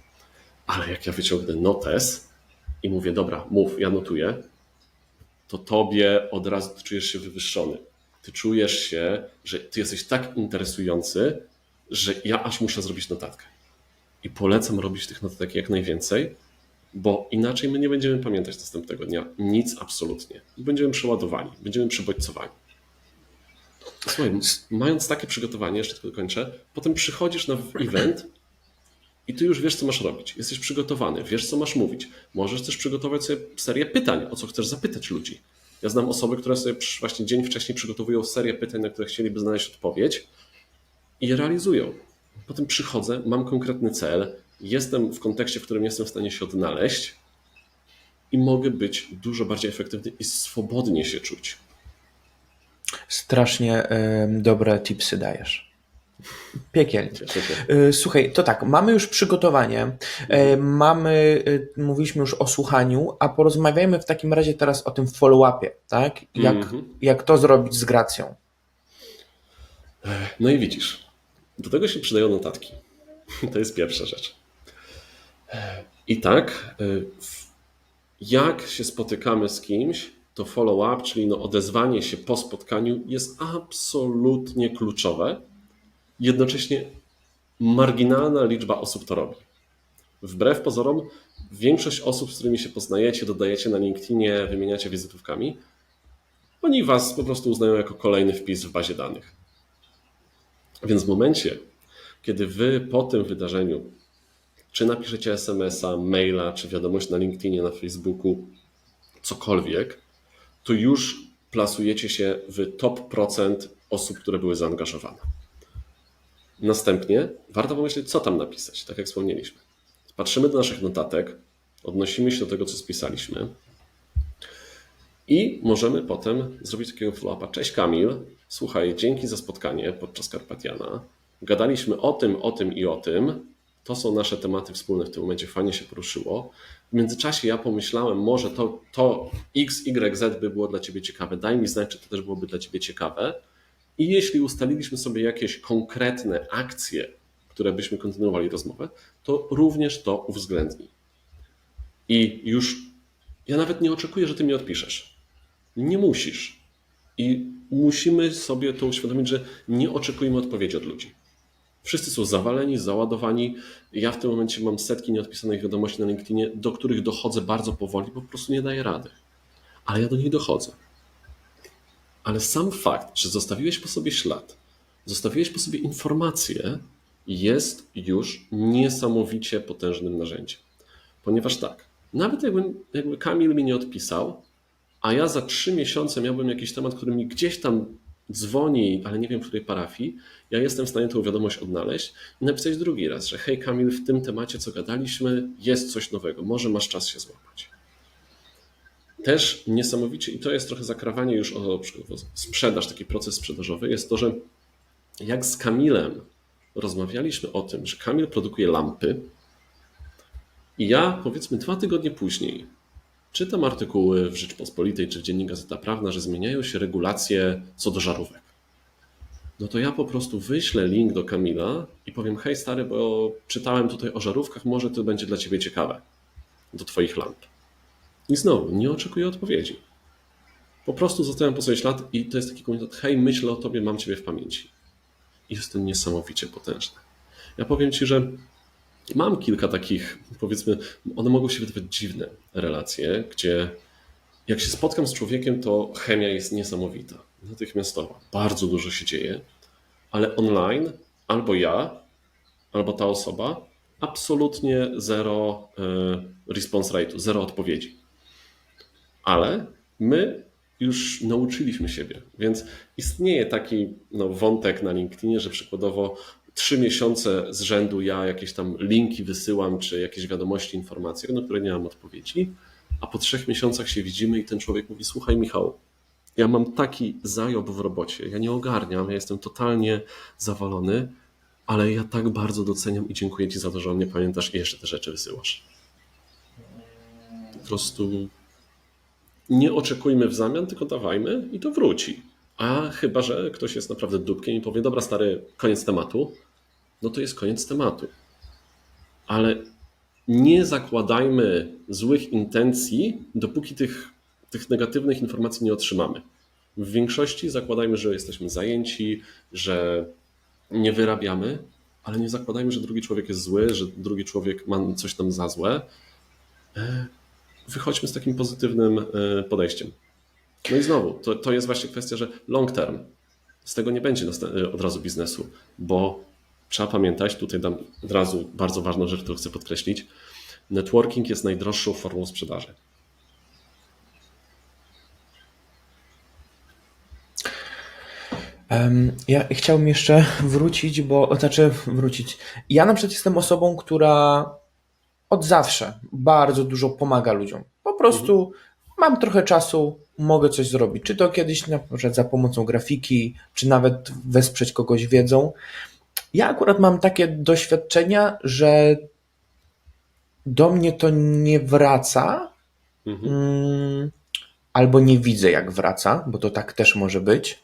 Ale jak ja wyciągnę notes i mówię, dobra, mów, ja notuję, to tobie od razu ty czujesz się wywyższony. Ty czujesz się, że ty jesteś tak interesujący, że ja aż muszę zrobić notatkę. I polecam robić tych notatek jak najwięcej, bo inaczej my nie będziemy pamiętać następnego dnia nic absolutnie. Będziemy przeładowani, będziemy przebodźcowani. Słuchaj, mając takie przygotowanie, jeszcze tylko kończę, potem przychodzisz na event i ty już wiesz, co masz robić. Jesteś przygotowany, wiesz, co masz mówić. Możesz też przygotować sobie serię pytań, o co chcesz zapytać ludzi. Ja znam osoby, które sobie właśnie dzień wcześniej przygotowują serię pytań, na które chcieliby znaleźć odpowiedź i je realizują. Potem przychodzę, mam konkretny cel, jestem w kontekście, w którym jestem w stanie się odnaleźć i mogę być dużo bardziej efektywny i swobodnie się czuć. Strasznie dobre tipsy dajesz. Piekielnie. Cieszę się. Słuchaj, to tak, mamy już przygotowanie, mówiliśmy już o słuchaniu, a porozmawiajmy w takim razie teraz o tym follow-upie, tak? Jak to zrobić z gracją? No i widzisz, do tego się przydają notatki. To jest pierwsza rzecz. I tak, jak się spotykamy z kimś, to follow-up, czyli odezwanie się po spotkaniu jest absolutnie kluczowe. Jednocześnie marginalna liczba osób to robi. Wbrew pozorom, większość osób, z którymi się poznajecie, dodajecie na LinkedInie, wymieniacie wizytówkami, oni was po prostu uznają jako kolejny wpis w bazie danych. Więc w momencie, kiedy wy po tym wydarzeniu, czy napiszecie SMS-a, maila, czy wiadomość na LinkedInie, na Facebooku, cokolwiek, to już plasujecie się w top procent osób, które były zaangażowane. Następnie warto pomyśleć, co tam napisać, tak jak wspomnieliśmy. Patrzymy do naszych notatek, odnosimy się do tego, co spisaliśmy i możemy potem zrobić takiego follow-upa. Cześć Kamil, słuchaj, dzięki za spotkanie podczas Karpatiana. Gadaliśmy o tym i o tym. To są nasze tematy wspólne w tym momencie, fajnie się poruszyło. W międzyczasie ja pomyślałem, może to X, Y, Z by było dla Ciebie ciekawe. Daj mi znać, czy to też byłoby dla Ciebie ciekawe. I jeśli ustaliliśmy sobie jakieś konkretne akcje, które byśmy kontynuowali rozmowę, to również to uwzględnij. I już ja nawet nie oczekuję, że Ty mi odpiszesz. Nie musisz. I musimy sobie to uświadomić, że nie oczekujemy odpowiedzi od ludzi. Wszyscy są zawaleni, załadowani. Ja w tym momencie mam setki nieodpisanych wiadomości na LinkedInie, do których dochodzę bardzo powoli, bo po prostu nie daję rady. Ale ja do nich dochodzę. Ale sam fakt, że zostawiłeś po sobie ślad, zostawiłeś po sobie informację, jest już niesamowicie potężnym narzędziem. Ponieważ tak, nawet jakby Kamil mi nie odpisał, a ja za 3 miesiące miałbym jakiś temat, który mi gdzieś tam dzwoni, ale nie wiem w której parafii, ja jestem w stanie tę wiadomość odnaleźć i napisać drugi raz, że hej Kamil, w tym temacie, co gadaliśmy, jest coś nowego, może masz czas się złapać. Też niesamowicie, i to jest trochę zakrawanie już o sprzedaż, taki proces sprzedażowy, jest to, że jak z Kamilem rozmawialiśmy o tym, że Kamil produkuje lampy i ja powiedzmy 2 tygodnie później czytam artykuły w Rzeczpospolitej czy w Dziennik Gazeta Prawna, że zmieniają się regulacje co do żarówek. No to ja po prostu wyślę link do Kamila i powiem, hej stary, bo czytałem tutaj o żarówkach, może to będzie dla Ciebie ciekawe, do Twoich lamp. I znowu, nie oczekuję odpowiedzi. Po prostu zostawiam po sobie ślad i to jest taki komunikat, hej, myślę o Tobie, mam Ciebie w pamięci. I jest to niesamowicie potężne. Ja powiem Ci, że mam kilka takich, powiedzmy, one mogą się wydawać dziwne relacje, gdzie jak się spotkam z człowiekiem, to chemia jest niesamowita, natychmiastowa. Bardzo dużo się dzieje, ale online albo ja, albo ta osoba absolutnie zero response rate'u, zero odpowiedzi. Ale my już nauczyliśmy siebie, więc istnieje taki wątek na LinkedInie, że przykładowo 3 miesiące z rzędu ja jakieś tam linki wysyłam, czy jakieś wiadomości, informacje, na które nie mam odpowiedzi, a po 3 miesiącach się widzimy i ten człowiek mówi, słuchaj Michał, ja mam taki zajob w robocie, ja nie ogarniam, ja jestem totalnie zawalony, ale ja tak bardzo doceniam i dziękuję Ci za to, że o mnie pamiętasz i jeszcze te rzeczy wysyłasz. Po prostu nie oczekujmy w zamian, tylko dawajmy i to wróci. A chyba że ktoś jest naprawdę dupkiem i powie, dobra stary, koniec tematu, no to jest koniec tematu. Ale nie zakładajmy złych intencji, dopóki tych negatywnych informacji nie otrzymamy. W większości zakładajmy, że jesteśmy zajęci, że nie wyrabiamy, ale nie zakładajmy, że drugi człowiek jest zły, że drugi człowiek ma coś tam za złe. Wychodźmy z takim pozytywnym podejściem. No i znowu, to jest właśnie kwestia, że long term. Z tego nie będzie od razu biznesu, bo trzeba pamiętać, tutaj dam od razu bardzo ważną rzecz, którą chcę podkreślić. Networking jest najdroższą formą sprzedaży. Ja chciałbym jeszcze wrócić. Ja na przykład jestem osobą, która od zawsze bardzo dużo pomaga ludziom. Po prostu mam trochę czasu, mogę coś zrobić. Czy to kiedyś na przykład za pomocą grafiki, czy nawet wesprzeć kogoś wiedzą. Ja akurat mam takie doświadczenia, że do mnie to nie wraca, albo nie widzę jak wraca, bo to tak też może być.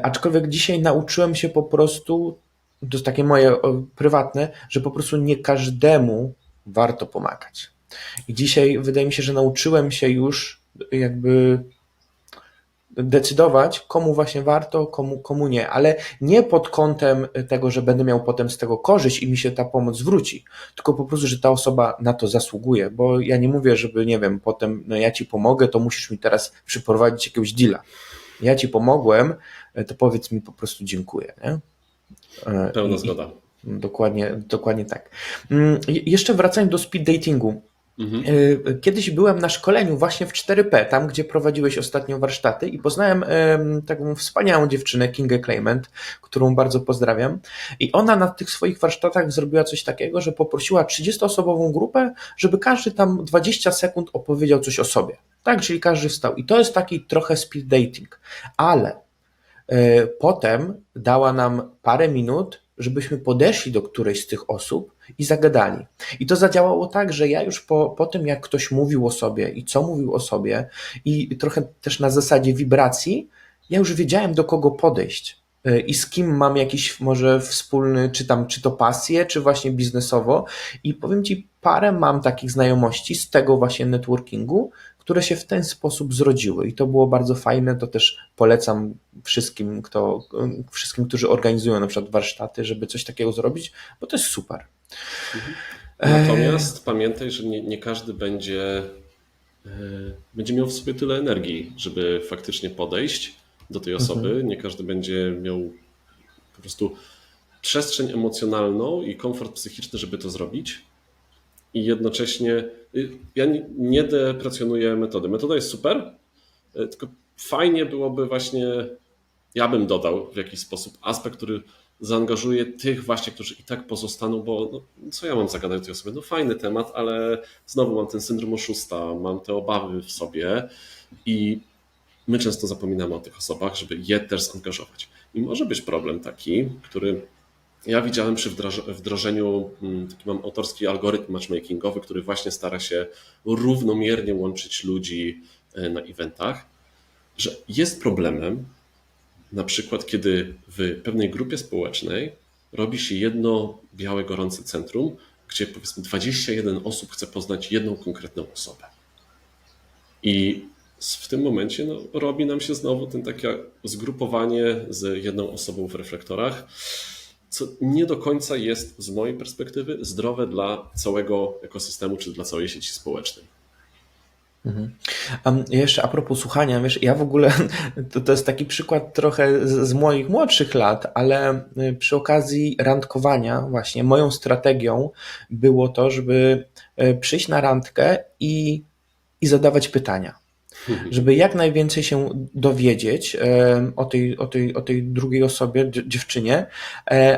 Aczkolwiek dzisiaj nauczyłem się po prostu, to jest takie moje prywatne, że po prostu nie każdemu warto pomagać. I dzisiaj wydaje mi się, że nauczyłem się już jakby decydować, komu właśnie warto, komu nie, ale nie pod kątem tego, że będę miał potem z tego korzyść i mi się ta pomoc zwróci, tylko po prostu, że ta osoba na to zasługuje, bo ja nie mówię, żeby, nie wiem, potem, no ja ci pomogę, to musisz mi teraz przyprowadzić jakiegoś deala. Ja ci pomogłem, to powiedz mi po prostu dziękuję. Nie? Pełna zgoda. Dokładnie tak. Jeszcze wracając do speed datingu. Kiedyś byłem na szkoleniu właśnie w 4P, tam gdzie prowadziłeś ostatnio warsztaty i poznałem taką wspaniałą dziewczynę, Kingę Clement, którą bardzo pozdrawiam. I ona na tych swoich warsztatach zrobiła coś takiego, że poprosiła 30-osobową grupę, żeby każdy tam 20 sekund opowiedział coś o sobie. Tak, czyli każdy wstał. I to jest taki trochę speed dating. Ale potem dała nam parę minut, żebyśmy podeszli do którejś z tych osób i zagadali. I to zadziałało tak, że ja już po tym, jak ktoś mówił o sobie i co mówił o sobie i trochę też na zasadzie wibracji, ja już wiedziałem, do kogo podejść i z kim mam jakiś może wspólny, czy to pasję, czy właśnie biznesowo. I powiem Ci, parę mam takich znajomości z tego właśnie networkingu, które się w ten sposób zrodziły i to było bardzo fajne, to też polecam wszystkim, którzy organizują na przykład warsztaty, żeby coś takiego zrobić, bo to jest super. Natomiast pamiętaj, że nie każdy będzie miał w sobie tyle energii, żeby faktycznie podejść do tej osoby. Nie każdy będzie miał po prostu przestrzeń emocjonalną i komfort psychiczny, żeby to zrobić. I jednocześnie ja nie deprecjonuję metody. Metoda jest super, tylko fajnie byłoby właśnie, ja bym dodał w jakiś sposób aspekt, który zaangażuje tych właśnie, którzy i tak pozostaną, bo no, co ja mam zagadać tej osobie? No fajny temat, ale znowu mam ten syndrom oszusta, mam te obawy w sobie i my często zapominamy o tych osobach, żeby je też zaangażować. I może być problem taki, który ja widziałem przy wdrożeniu, taki mam autorski algorytm matchmakingowy, który właśnie stara się równomiernie łączyć ludzi na eventach, że jest problemem, na przykład kiedy w pewnej grupie społecznej robi się jedno białe, gorące centrum, gdzie powiedzmy 21 osób chce poznać jedną konkretną osobę. I w tym momencie robi nam się znowu takie zgrupowanie z jedną osobą w reflektorach, co nie do końca jest z mojej perspektywy zdrowe dla całego ekosystemu czy dla całej sieci społecznej. Jeszcze a propos słuchania, wiesz, ja w ogóle, to jest taki przykład trochę z moich młodszych lat, ale przy okazji randkowania właśnie moją strategią było to, żeby przyjść na randkę i zadawać pytania. Żeby jak najwięcej się dowiedzieć o tej drugiej osobie, dziewczynie,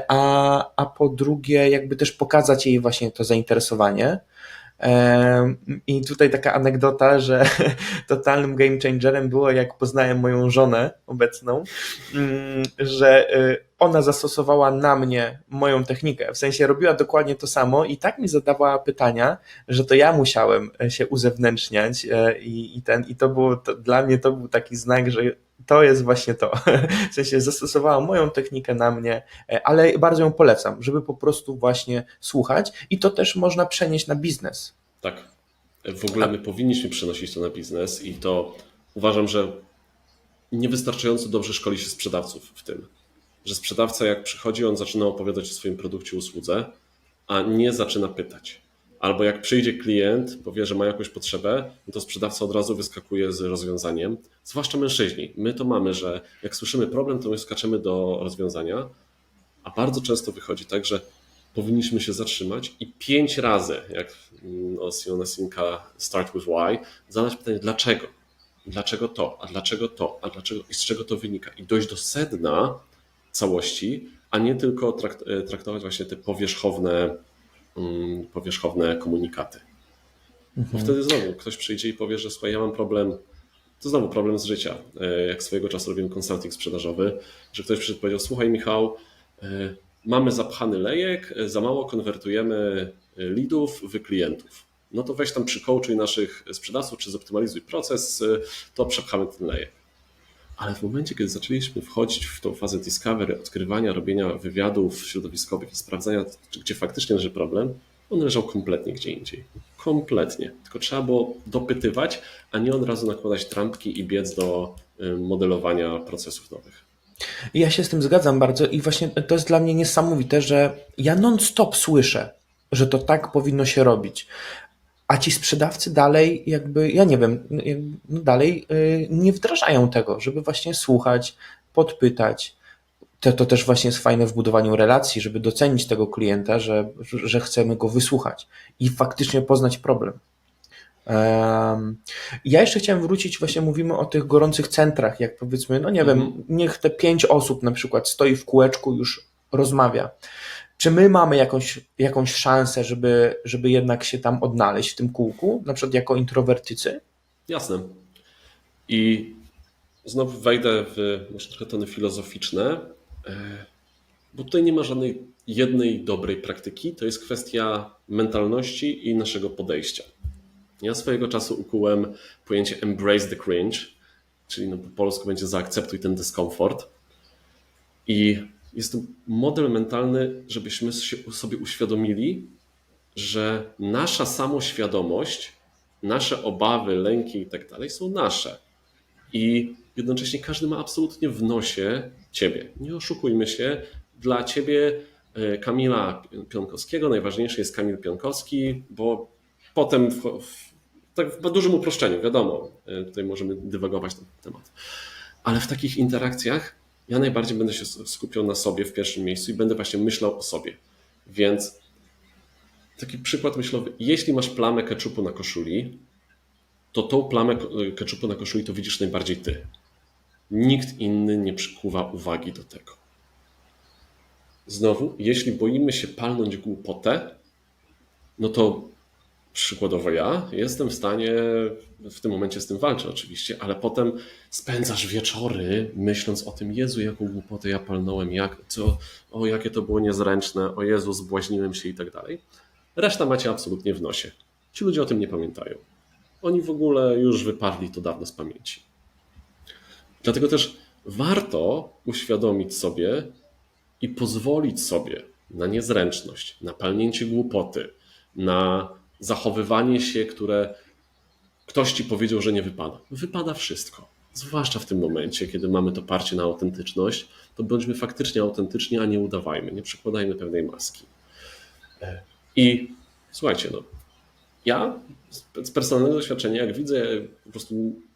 a po drugie jakby też pokazać jej właśnie to zainteresowanie. I tutaj taka anegdota, że totalnym game changerem było, jak poznałem moją żonę obecną, że ona zastosowała na mnie moją technikę. W sensie robiła dokładnie to samo i tak mi zadawała pytania, że to ja musiałem się uzewnętrzniać i to było, dla mnie to był taki znak, że to jest właśnie to. W sensie zastosowała moją technikę na mnie, ale bardzo ją polecam, żeby po prostu właśnie słuchać i to też można przenieść na biznes. Tak. W ogóle my powinniśmy przenosić to na biznes i to uważam, że niewystarczająco dobrze szkoli się sprzedawców w tym. Że sprzedawca jak przychodzi, on zaczyna opowiadać o swoim produkcie, usłudze, a nie zaczyna pytać. Albo jak przyjdzie klient, powie, że ma jakąś potrzebę, no to sprzedawca od razu wyskakuje z rozwiązaniem. Zwłaszcza mężczyźni. My to mamy, że jak słyszymy problem, to my skaczemy do rozwiązania, a bardzo często wychodzi tak, że powinniśmy się zatrzymać i 5 razy, jak Simona Sinka Start with Why, zadać pytanie dlaczego? Dlaczego to? A dlaczego to? A dlaczego? I z czego to wynika? I dojść do sedna całości, a nie tylko traktować właśnie te powierzchowne komunikaty. Bo wtedy znowu ktoś przyjdzie i powie, że słuchaj, ja mam problem, to znowu problem z życia. Jak swojego czasu robiłem konsulting sprzedażowy, że ktoś przyszedł i powiedział, słuchaj Michał, mamy zapchany lejek, za mało konwertujemy leadów w klientów. No to weź tam przycoachuj naszych sprzedawców, czy zoptymalizuj proces, to przepchamy ten lejek. Ale w momencie, kiedy zaczęliśmy wchodzić w tą fazę discovery, odkrywania, robienia wywiadów środowiskowych i sprawdzania, gdzie faktycznie leży problem, on leżał kompletnie gdzie indziej. Kompletnie. Tylko trzeba było dopytywać, a nie od razu nakładać trampki i biec do modelowania procesów nowych. Ja się z tym zgadzam bardzo i właśnie to jest dla mnie niesamowite, że ja non-stop słyszę, że to tak powinno się robić. A ci sprzedawcy dalej jakby, ja nie wiem, dalej nie wdrażają tego, żeby właśnie słuchać, podpytać. To też właśnie jest fajne w budowaniu relacji, żeby docenić tego klienta, że chcemy go wysłuchać i faktycznie poznać problem. Ja jeszcze chciałem wrócić, właśnie mówimy o tych gorących centrach, jak powiedzmy, no nie wiem, niech te 5 osób na przykład stoi w kółeczku, już rozmawia. Czy my mamy jakąś szansę, żeby jednak się tam odnaleźć w tym kółku, na przykład jako introwertycy? Jasne. I znowu wejdę w może trochę tony filozoficzne, bo tutaj nie ma żadnej jednej dobrej praktyki, to jest kwestia mentalności i naszego podejścia. Ja swojego czasu ukułem pojęcie embrace the cringe, czyli no po polsku będzie zaakceptuj ten dyskomfort. I jest to model mentalny, żebyśmy sobie uświadomili, że nasza samoświadomość, nasze obawy, lęki i tak dalej są nasze. I jednocześnie każdy ma absolutnie w nosie ciebie. Nie oszukujmy się, dla ciebie Kamila Pionkowskiego najważniejszy jest Kamil Pionkowski, bo potem tak w dużym uproszczeniu, wiadomo, tutaj możemy dywagować na ten temat. Ale w takich interakcjach ja najbardziej będę się skupiał na sobie w pierwszym miejscu i będę właśnie myślał o sobie. Więc taki przykład myślowy, jeśli masz plamę keczupu na koszuli, to tą plamę keczupu na koszuli to widzisz najbardziej ty. Nikt inny nie przykuwa uwagi do tego. Znowu, jeśli boimy się palnąć głupotę, no to przykładowo ja jestem w stanie, w tym momencie z tym walczę oczywiście, ale potem spędzasz wieczory myśląc o tym, Jezu, jaką głupotę ja palnąłem, jakie to było niezręczne, o Jezu, zbłaźniłem się i tak dalej. Reszta macie absolutnie w nosie. Ci ludzie o tym nie pamiętają. Oni w ogóle już wyparli to dawno z pamięci. Dlatego też warto uświadomić sobie i pozwolić sobie na niezręczność, na palnięcie głupoty, na zachowywanie się, które ktoś ci powiedział, że nie wypada. Wypada wszystko. Zwłaszcza w tym momencie, kiedy mamy to parcie na autentyczność, to bądźmy faktycznie autentyczni, a nie udawajmy, nie przykładajmy pewnej maski. I słuchajcie, no, ja z personalnego doświadczenia, jak widzę, po prostu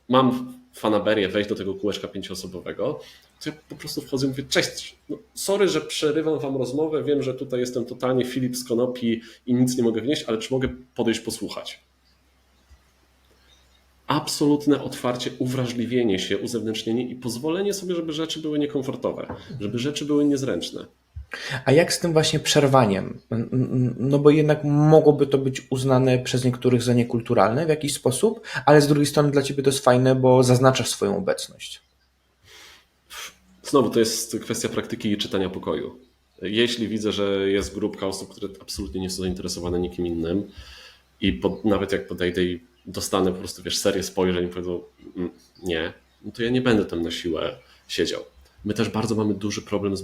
mam fanaberię wejść do tego kółeczka 5-osobowego, to ja po prostu wchodzę i mówię, cześć, no, sorry, że przerywam wam rozmowę, wiem, że tutaj jestem totalnie Filip z konopi i nic nie mogę wnieść, ale czy mogę podejść posłuchać? Absolutne otwarcie, uwrażliwienie się, uzewnętrznienie i pozwolenie sobie, żeby rzeczy były niekomfortowe, żeby rzeczy były niezręczne. A jak z tym właśnie przerwaniem? No bo jednak mogłoby to być uznane przez niektórych za niekulturalne w jakiś sposób, ale z drugiej strony dla ciebie to jest fajne, bo zaznaczasz swoją obecność. Znowu to jest kwestia praktyki i czytania pokoju. Jeśli widzę, że jest grupka osób, które absolutnie nie są zainteresowane nikim innym i nawet jak podejdę i dostanę po prostu, wiesz, serię spojrzeń i powiedzą nie, no to ja nie będę tam na siłę siedział. My też bardzo mamy duży problem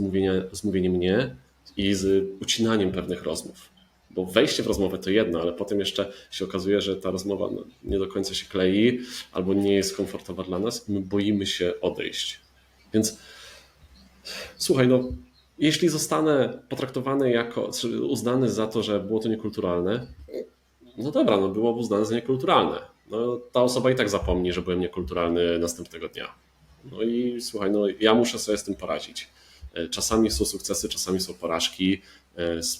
z mówieniem nie i z ucinaniem pewnych rozmów. Bo wejście w rozmowę to jedno, ale potem jeszcze się okazuje, że ta rozmowa nie do końca się klei albo nie jest komfortowa dla nas i my boimy się odejść. Więc słuchaj, no, jeśli zostanę potraktowany jako, czy uznany za to, że było to niekulturalne, no dobra, no byłoby uznane za niekulturalne. No, ta osoba i tak zapomni, że byłem niekulturalny następnego dnia. No i słuchaj, no, ja muszę sobie z tym poradzić. Czasami są sukcesy, czasami są porażki.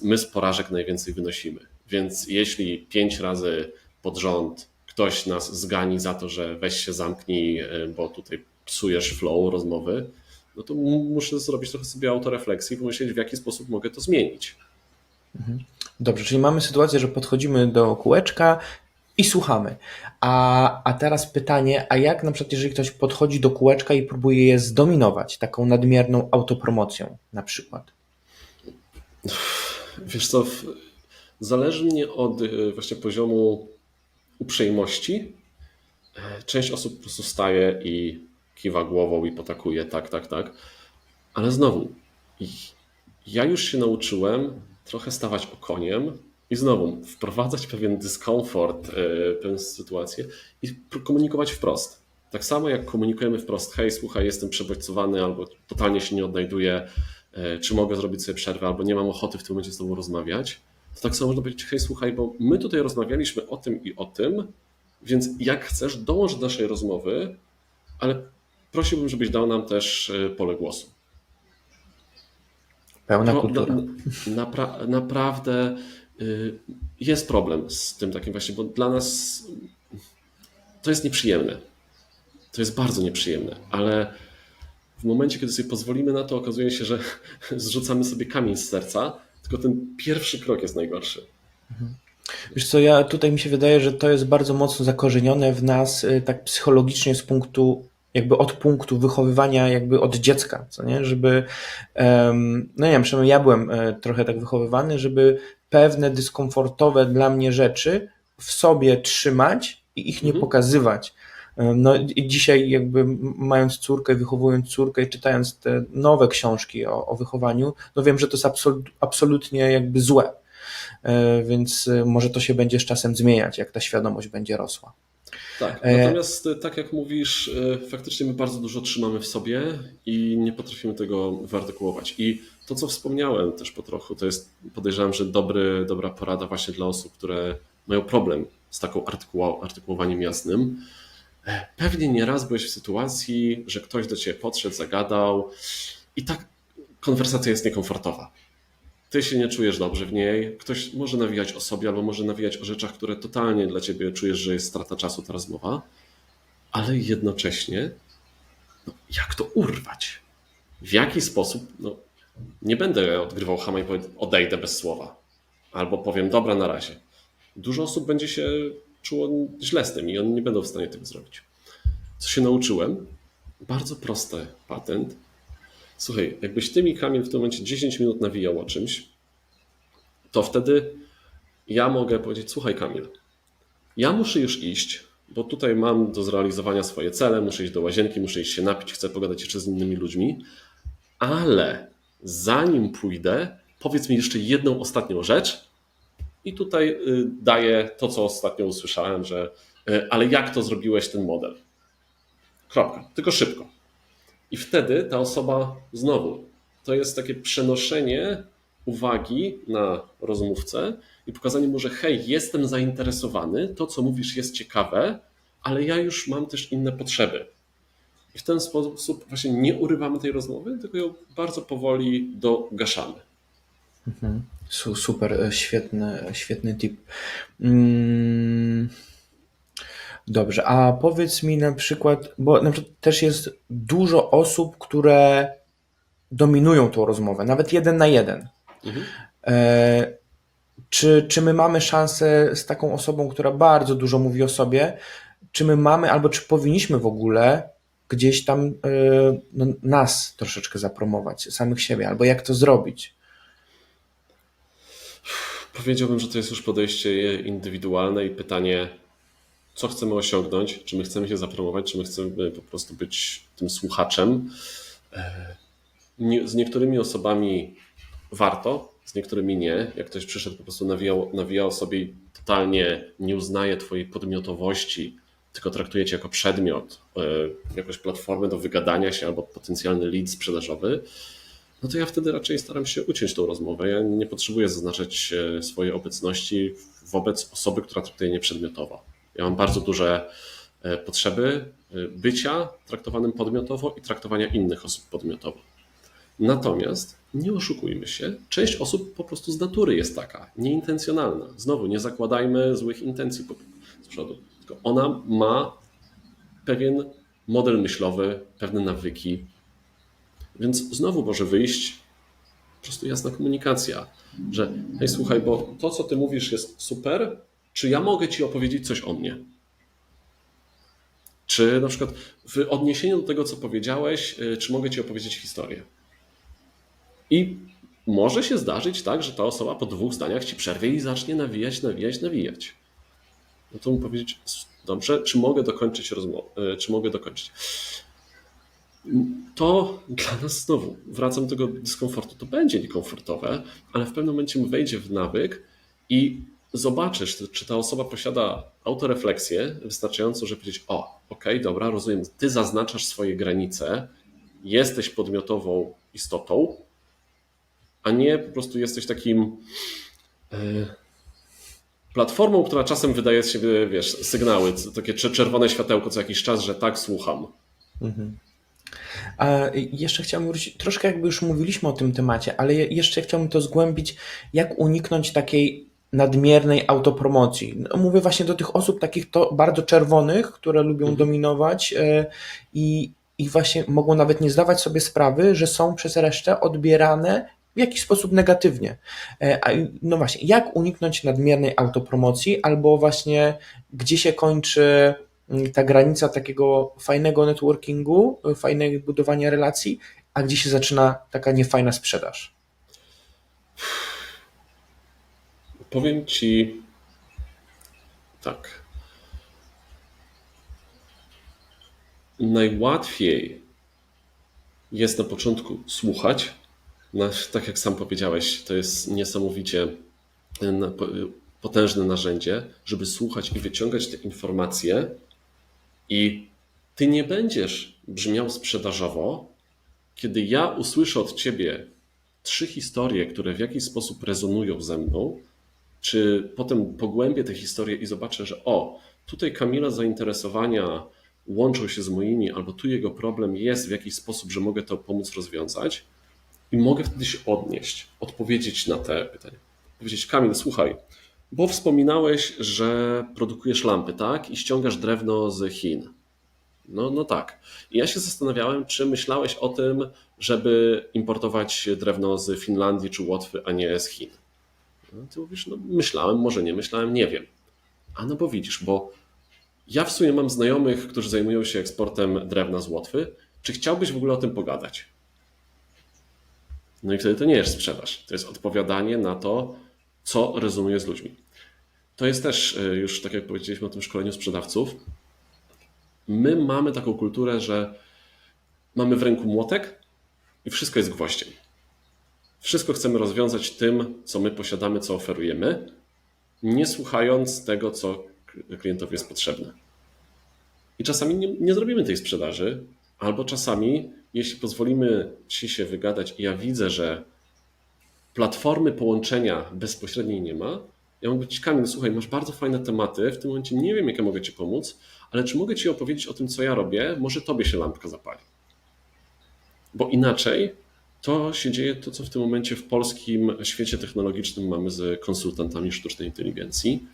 My z porażek najwięcej wynosimy. Więc jeśli 5 razy pod rząd ktoś nas zgani za to, że weź się zamknij, bo tutaj psujesz flow rozmowy, no to muszę zrobić trochę sobie autorefleksji i pomyśleć, w jaki sposób mogę to zmienić. Dobrze, czyli mamy sytuację, że podchodzimy do kółeczka i słuchamy. A teraz pytanie, a jak na przykład jeżeli ktoś podchodzi do kółeczka i próbuje je zdominować taką nadmierną autopromocją na przykład? Wiesz co, zależy mnie od właśnie poziomu uprzejmości. Część osób po prostu staje i kiwa głową i potakuje, tak, tak, tak. Ale znowu, ja już się nauczyłem trochę stawać okoniem i znowu wprowadzać pewien dyskomfort, pewną sytuację i komunikować wprost. Tak samo jak komunikujemy wprost, hej, słuchaj, jestem przebodźcowany albo totalnie się nie odnajduję, czy mogę zrobić sobie przerwę, albo nie mam ochoty w tym momencie z tobą rozmawiać, to tak samo można powiedzieć, hej, słuchaj, bo my tutaj rozmawialiśmy o tym i o tym, więc jak chcesz, dołącz do naszej rozmowy, ale prosiłbym, żebyś dał nam też pole głosu. Pełna kultura. Naprawdę jest problem z tym takim właśnie, bo dla nas to jest nieprzyjemne. To jest bardzo nieprzyjemne, ale w momencie, kiedy sobie pozwolimy na to, okazuje się, że zrzucamy sobie kamień z serca, tylko ten pierwszy krok jest najgorszy. Wiesz co, ja tutaj mi się wydaje, że to jest bardzo mocno zakorzenione w nas tak psychologicznie z punktu, jakby od punktu wychowywania jakby od dziecka, co nie? Żeby, no nie wiem, przynajmniej ja byłem trochę tak wychowywany, żeby pewne dyskomfortowe dla mnie rzeczy w sobie trzymać i ich nie pokazywać. No i dzisiaj jakby mając córkę, wychowując córkę i czytając te nowe książki o wychowaniu, no wiem, że to jest absolutnie jakby złe. Więc może to się będzie z czasem zmieniać, jak ta świadomość będzie rosła. Tak, natomiast tak jak mówisz, faktycznie my bardzo dużo trzymamy w sobie i nie potrafimy tego wyartykułować. I to, co wspomniałem też po trochu, to jest, podejrzewam, że dobra porada właśnie dla osób, które mają problem z taką artykułowaniem jasnym. Pewnie nieraz byłeś w sytuacji, że ktoś do ciebie podszedł, zagadał i tak konwersacja jest niekomfortowa. Ty się nie czujesz dobrze w niej, ktoś może nawijać o sobie albo może nawijać o rzeczach, które totalnie dla ciebie czujesz, że jest strata czasu ta rozmowa, ale jednocześnie jak to urwać? W jaki sposób? No, nie będę odgrywał chama i odejdę bez słowa. Albo powiem, dobra, na razie. Dużo osób będzie się czuło źle z tym i oni nie będą w stanie tego zrobić. Co się nauczyłem? Bardzo prosty patent. Słuchaj, jakbyś ty mi, Kamil, w tym momencie 10 minut nawijał o czymś, to wtedy ja mogę powiedzieć, słuchaj Kamil, ja muszę już iść, bo tutaj mam do zrealizowania swoje cele, muszę iść do łazienki, muszę iść się napić, chcę pogadać jeszcze z innymi ludźmi, ale zanim pójdę, powiedz mi jeszcze jedną ostatnią rzecz i tutaj daję to, co ostatnio usłyszałem, że ale jak to zrobiłeś ten model? Kropka, tylko szybko. I wtedy ta osoba znowu, to jest takie przenoszenie uwagi na rozmówcę i pokazanie mu, że hej, jestem zainteresowany, to co mówisz jest ciekawe, ale ja już mam też inne potrzeby. I w ten sposób właśnie nie urywamy tej rozmowy, tylko ją bardzo powoli dogaszamy. Super, świetny tip. Dobrze, a powiedz mi na przykład, bo na przykład też jest dużo osób, które dominują tą rozmowę, nawet 1 na 1. Mhm. Czy my mamy szansę z taką osobą, która bardzo dużo mówi o sobie, czy my mamy, albo czy powinniśmy w ogóle gdzieś tam nas troszeczkę zapromować, samych siebie, albo jak to zrobić? Powiedziałbym, że to jest już podejście indywidualne i pytanie, co chcemy osiągnąć, czy my chcemy się zapromować, czy my chcemy po prostu być tym słuchaczem. Z niektórymi osobami warto, z niektórymi nie. Jak ktoś przyszedł, po prostu nawijał sobie i totalnie nie uznaje twojej podmiotowości, tylko traktuje cię jako przedmiot, jakąś platformę do wygadania się albo potencjalny lead sprzedażowy, no to ja wtedy raczej staram się uciąć tą rozmowę. Ja nie potrzebuję zaznaczać swojej obecności wobec osoby, która traktuje mnie przedmiotowo. Ja mam bardzo duże potrzeby bycia traktowanym podmiotowo i traktowania innych osób podmiotowo. Natomiast nie oszukujmy się, część osób po prostu z natury jest taka, nieintencjonalna. Znowu, nie zakładajmy złych intencji z przodu, tylko ona ma pewien model myślowy, pewne nawyki, więc znowu może wyjść po prostu jasna komunikacja, że hej, słuchaj, bo to, co ty mówisz, jest super, czy ja mogę ci opowiedzieć coś o mnie? Czy na przykład w odniesieniu do tego, co powiedziałeś, czy mogę ci opowiedzieć historię? I może się zdarzyć tak, że ta osoba po 2 zdaniach ci przerwie i zacznie nawijać. No to mu powiedzieć, dobrze, czy mogę dokończyć rozmowę, czy mogę dokończyć? To dla nas znowu, wracam do tego dyskomfortu, to będzie niekomfortowe, ale w pewnym momencie wejdzie w nawyk i zobaczysz, czy ta osoba posiada autorefleksję wystarczającą, żeby powiedzieć, okej, dobra, rozumiem, ty zaznaczasz swoje granice, jesteś podmiotową istotą, a nie po prostu jesteś takim platformą, która czasem wydaje z siebie, wiesz, sygnały, takie czerwone światełko co jakiś czas, że tak, słucham. A jeszcze chciałbym wrócić, troszkę jakby już mówiliśmy o tym temacie, ale jeszcze chciałbym to zgłębić, jak uniknąć takiej nadmiernej autopromocji. No, mówię właśnie do tych osób takich to bardzo czerwonych, które lubią dominować i właśnie mogą nawet nie zdawać sobie sprawy, że są przez resztę odbierane w jakiś sposób negatywnie. No właśnie, jak uniknąć nadmiernej autopromocji, albo właśnie gdzie się kończy ta granica takiego fajnego networkingu, fajnego budowania relacji, a gdzie się zaczyna taka niefajna sprzedaż? Powiem ci tak. Najłatwiej jest na początku słuchać. Tak jak sam powiedziałeś, to jest niesamowicie potężne narzędzie, żeby słuchać i wyciągać te informacje. I ty nie będziesz brzmiał sprzedażowo, kiedy ja usłyszę od ciebie 3 historie, które w jakiś sposób rezonują ze mną, czy potem pogłębię te historie i zobaczę, że tutaj Kamila zainteresowania łączą się z moimi, albo tu jego problem jest w jakiś sposób, że mogę to pomóc rozwiązać i mogę wtedy się odnieść, odpowiedzieć na te pytania. Powiedzieć, Kamil, słuchaj, bo wspominałeś, że produkujesz lampy, tak? I ściągasz drewno z Chin. No tak. I ja się zastanawiałem, czy myślałeś o tym, żeby importować drewno z Finlandii czy Łotwy, a nie z Chin. No, ty mówisz, no myślałem, może nie myślałem, nie wiem. A no bo widzisz, bo ja w sumie mam znajomych, którzy zajmują się eksportem drewna z Łotwy. Czy chciałbyś w ogóle o tym pogadać? No i wtedy to nie jest sprzedaż. To jest odpowiadanie na to, co rezonuje z ludźmi. To jest też już, tak jak powiedzieliśmy o tym szkoleniu sprzedawców, my mamy taką kulturę, że mamy w ręku młotek i wszystko jest gwoździem. Wszystko chcemy rozwiązać tym, co my posiadamy, co oferujemy, nie słuchając tego, co klientowi jest potrzebne. I czasami nie zrobimy tej sprzedaży, albo czasami, jeśli pozwolimy ci się wygadać i ja widzę, że platformy połączenia bezpośredniej nie ma, ja mogę być, Kamil, słuchaj, masz bardzo fajne tematy, w tym momencie nie wiem, jak ja mogę ci pomóc, ale czy mogę ci opowiedzieć o tym, co ja robię, może tobie się lampka zapali. Bo inaczej to się dzieje to, co w tym momencie w polskim świecie technologicznym mamy z konsultantami sztucznej inteligencji,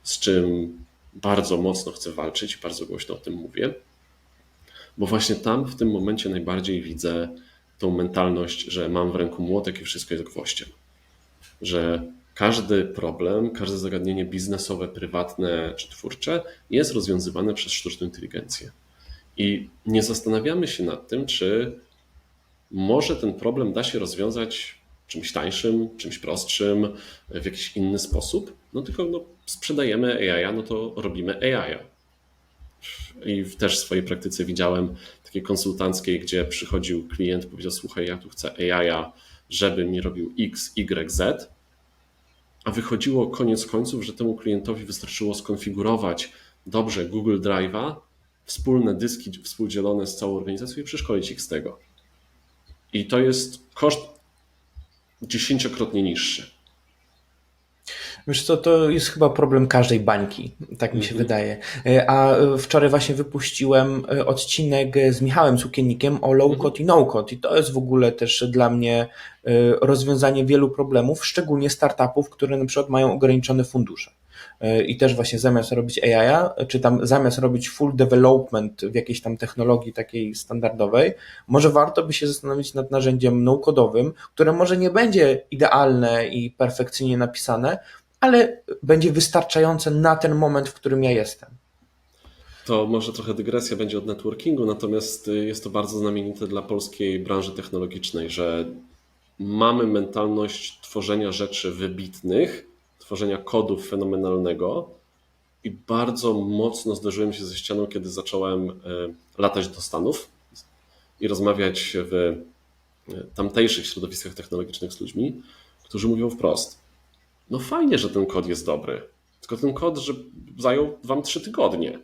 z czym bardzo mocno chcę walczyć i bardzo głośno o tym mówię, bo właśnie tam w tym momencie najbardziej widzę tą mentalność, że mam w ręku młotek i wszystko jest gwoździem. Że każdy problem, każde zagadnienie biznesowe, prywatne czy twórcze jest rozwiązywane przez sztuczną inteligencję. I nie zastanawiamy się nad tym, czy może ten problem da się rozwiązać czymś tańszym, czymś prostszym, w jakiś inny sposób. No tylko sprzedajemy AI, no to robimy AI. I też w swojej praktyce widziałem takiej konsultanckiej, gdzie przychodził klient, powiedział: słuchaj, ja tu chcę AI, żeby mi robił X, Y, Z, a wychodziło koniec końców, że temu klientowi wystarczyło skonfigurować dobrze Google Drive'a, wspólne dyski współdzielone z całą organizacją i przeszkolić ich z tego. I to jest koszt 10-krotnie niższy. Wiesz co, to jest chyba problem każdej bańki, tak mi się wydaje. A wczoraj właśnie wypuściłem odcinek z Michałem Cukiennikiem o low-code i no-code i to jest w ogóle też dla mnie rozwiązanie wielu problemów, szczególnie startupów, które na przykład mają ograniczone fundusze. I też właśnie zamiast robić AI, czy tam zamiast robić full development w jakiejś tam technologii takiej standardowej, może warto by się zastanowić nad narzędziem no-codowym, które może nie będzie idealne i perfekcyjnie napisane, ale będzie wystarczające na ten moment, w którym ja jestem. To może trochę dygresja będzie od networkingu, natomiast jest to bardzo znamienite dla polskiej branży technologicznej, że mamy mentalność tworzenia rzeczy wybitnych, tworzenia kodów fenomenalnego i bardzo mocno zderzyłem się ze ścianą, kiedy zacząłem latać do Stanów i rozmawiać w tamtejszych środowiskach technologicznych z ludźmi, którzy mówią wprost: no fajnie, że ten kod jest dobry, tylko ten kod że zajął wam 3 tygodnie.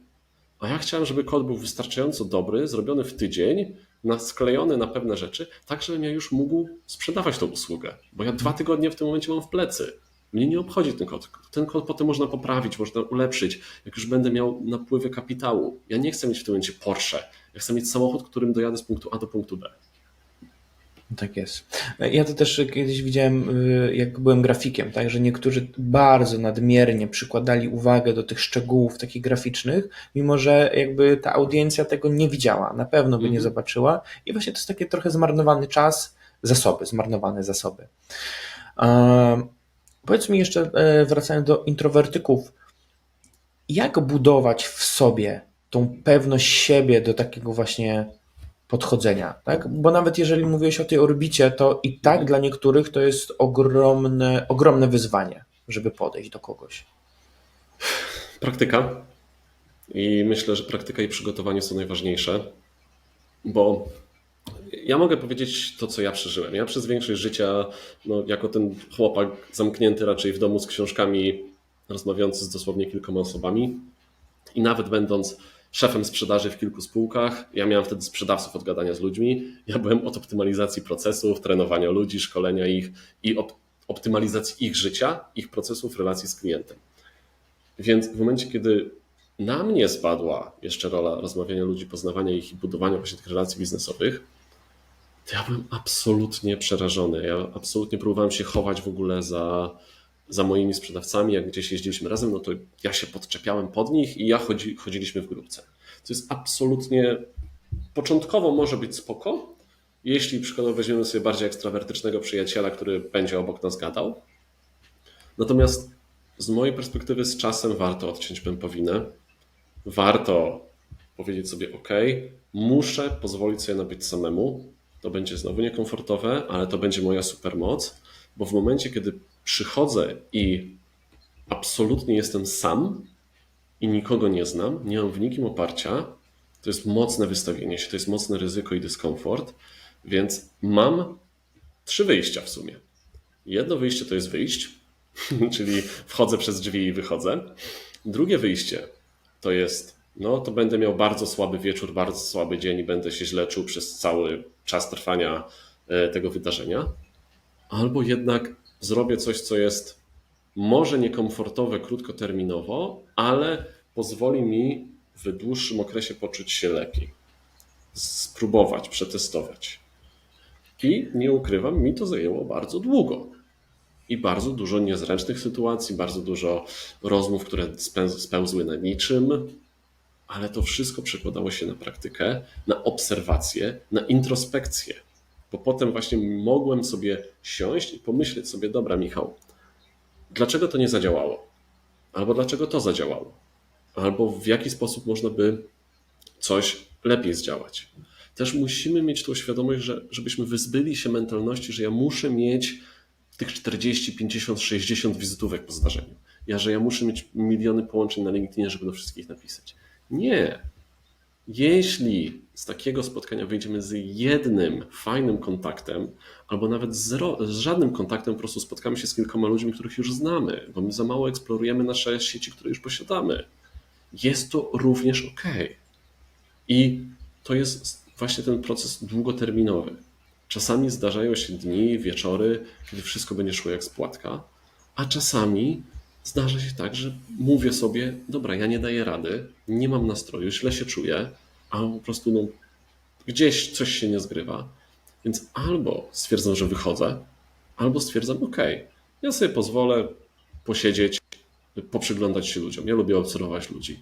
A ja chciałem, żeby kod był wystarczająco dobry, zrobiony w tydzień, sklejony na pewne rzeczy, tak żebym ja już mógł sprzedawać tą usługę. Bo ja 2 tygodnie w tym momencie mam w plecy. Mnie nie obchodzi ten kod. Ten kod potem można poprawić, można ulepszyć, jak już będę miał napływy kapitału. Ja nie chcę mieć w tym momencie Porsche. Ja chcę mieć samochód, którym dojadę z punktu A do punktu B. Tak jest. Ja to też kiedyś widziałem, jak byłem grafikiem, tak, że niektórzy bardzo nadmiernie przykładali uwagę do tych szczegółów takich graficznych, mimo że jakby ta audiencja tego nie widziała, na pewno by nie zobaczyła i właśnie to jest taki trochę zmarnowany czas, zmarnowane zasoby. Powiedz mi jeszcze, wracając do introwertyków, jak budować w sobie tą pewność siebie do takiego właśnie podchodzenia, tak? Bo nawet jeżeli mówiłeś o tej orbicie, to i tak dla niektórych to jest ogromne wyzwanie, żeby podejść do kogoś. Praktyka. I myślę, że praktyka i przygotowanie są najważniejsze, bo ja mogę powiedzieć to, co ja przeżyłem. Ja przez większość życia, jako ten chłopak zamknięty raczej w domu z książkami, rozmawiający z dosłownie kilkoma osobami i nawet będąc szefem sprzedaży w kilku spółkach, ja miałem wtedy sprzedawców od gadania z ludźmi, ja byłem od optymalizacji procesów, trenowania ludzi, szkolenia ich i optymalizacji ich życia, ich procesów, relacji z klientem. Więc w momencie, kiedy na mnie spadła jeszcze rola rozmawiania ludzi, poznawania ich i budowania właśnie tych relacji biznesowych, to ja byłem absolutnie przerażony. Ja absolutnie próbowałem się chować w ogóle za moimi sprzedawcami. Jak gdzieś jeździliśmy razem, no to ja się podczepiałem pod nich i chodziliśmy w grupce. To jest absolutnie, początkowo może być spoko, jeśli przykładowo weźmiemy sobie bardziej ekstrawertycznego przyjaciela, który będzie obok nas gadał. Natomiast z mojej perspektywy z czasem warto odciąć pępowinę. Warto powiedzieć sobie: OK, muszę pozwolić sobie na być samemu. To będzie znowu niekomfortowe, ale to będzie moja supermoc, bo w momencie, kiedy przychodzę i absolutnie jestem sam i nikogo nie znam, nie mam w nikim oparcia, to jest mocne wystawienie się, to jest mocne ryzyko i dyskomfort, więc mam 3 wyjścia w sumie. Jedno wyjście to jest wyjść, czyli wchodzę przez drzwi i wychodzę. Drugie wyjście to jest, to będę miał bardzo słaby wieczór, bardzo słaby dzień i będę się źle czuł przez cały czas trwania tego wydarzenia. Albo jednak zrobię coś, co jest może niekomfortowe krótkoterminowo, ale pozwoli mi w dłuższym okresie poczuć się lepiej. Spróbować, przetestować. I nie ukrywam, mi to zajęło bardzo długo. I bardzo dużo niezręcznych sytuacji, bardzo dużo rozmów, które spełzły na niczym, ale to wszystko przekładało się na praktykę, na obserwację, na introspekcję. Bo potem właśnie mogłem sobie siąść i pomyśleć sobie, dobra Michał, dlaczego to nie zadziałało? Albo dlaczego to zadziałało? Albo w jaki sposób można by coś lepiej zdziałać. Też musimy mieć tą świadomość, żebyśmy wyzbyli się mentalności, że ja muszę mieć tych 40, 50, 60 wizytówek po zdarzeniu. Że ja muszę mieć miliony połączeń na LinkedInie, żeby do wszystkich napisać. Nie. Jeśli z takiego spotkania wyjdziemy z jednym fajnym kontaktem, albo nawet z żadnym kontaktem, po prostu spotkamy się z kilkoma ludźmi, których już znamy, bo my za mało eksplorujemy nasze sieci, które już posiadamy. Jest to również ok. I to jest właśnie ten proces długoterminowy. Czasami zdarzają się dni, wieczory, kiedy wszystko będzie szło jak z płatka, a czasami zdarza się tak, że mówię sobie, dobra, ja nie daję rady, nie mam nastroju, źle się czuję, a po prostu gdzieś coś się nie zgrywa. Więc albo stwierdzam, że wychodzę, albo stwierdzam, ok, ja sobie pozwolę posiedzieć, poprzyglądać się ludziom. Ja lubię obserwować ludzi.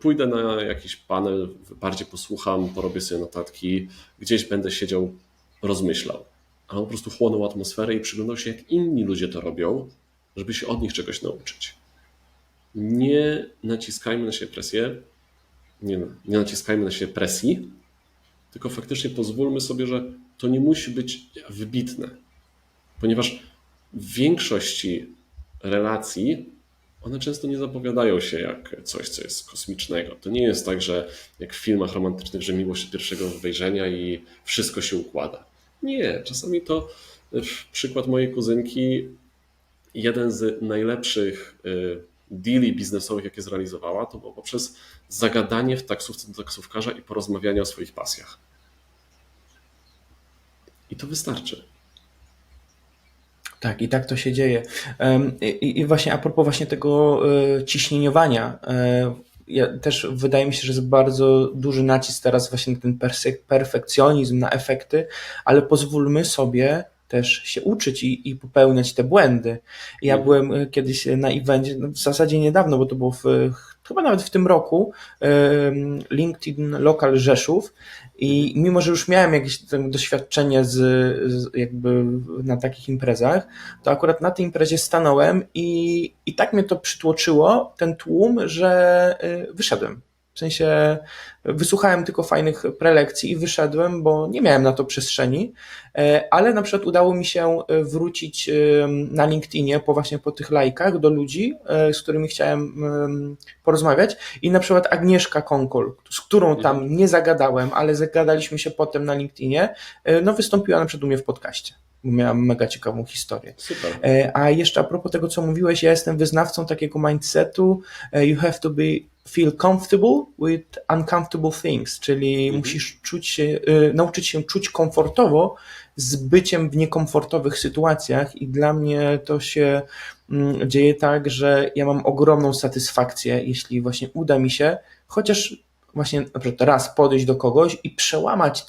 Pójdę na jakiś panel, bardziej posłucham, porobię sobie notatki, gdzieś będę siedział, rozmyślał. A po prostu chłonął atmosferę i przyglądał się, jak inni ludzie to robią, żeby się od nich czegoś nauczyć. Nie naciskajmy na siebie presję, nie naciskajmy na siebie presji, tylko faktycznie pozwólmy sobie, że to nie musi być wybitne. Ponieważ w większości relacji one często nie zapowiadają się jak coś, co jest kosmicznego. To nie jest tak, że jak w filmach romantycznych, że miłość od pierwszego wejrzenia i wszystko się układa. Nie, czasami to przykład mojej kuzynki, jeden z najlepszych deali biznesowych, jakie zrealizowała, to było poprzez zagadanie w taksówce do taksówkarza i porozmawianie o swoich pasjach. I to wystarczy. Tak, i tak to się dzieje. I właśnie a propos właśnie tego ciśnieniowania, też wydaje mi się, że jest bardzo duży nacisk teraz właśnie na ten perfekcjonizm, na efekty, ale pozwólmy sobie też się uczyć i popełniać te błędy. Ja byłem kiedyś na evencie, w zasadzie niedawno, bo to było chyba nawet w tym roku, LinkedIn Local Rzeszów, i mimo, że już miałem jakieś doświadczenie jakby na takich imprezach, to akurat na tej imprezie stanąłem i tak mnie to przytłoczyło, ten tłum, że wyszedłem. W sensie wysłuchałem tylko fajnych prelekcji i wyszedłem, bo nie miałem na to przestrzeni, ale na przykład udało mi się wrócić na LinkedInie właśnie po tych lajkach do ludzi, z którymi chciałem porozmawiać, i na przykład Agnieszka Konkol, z którą tam nie zagadałem, ale zagadaliśmy się potem na LinkedInie, no wystąpiła na przykład u mnie w podcaście. Miałam mega ciekawą historię. Super. A jeszcze a propos tego, co mówiłeś, ja jestem wyznawcą takiego mindsetu, you have to feel comfortable with uncomfortable things, czyli musisz nauczyć się czuć komfortowo z byciem w niekomfortowych sytuacjach, i dla mnie to się dzieje tak, że ja mam ogromną satysfakcję, jeśli właśnie uda mi się chociaż właśnie na przykład raz podejść do kogoś i przełamać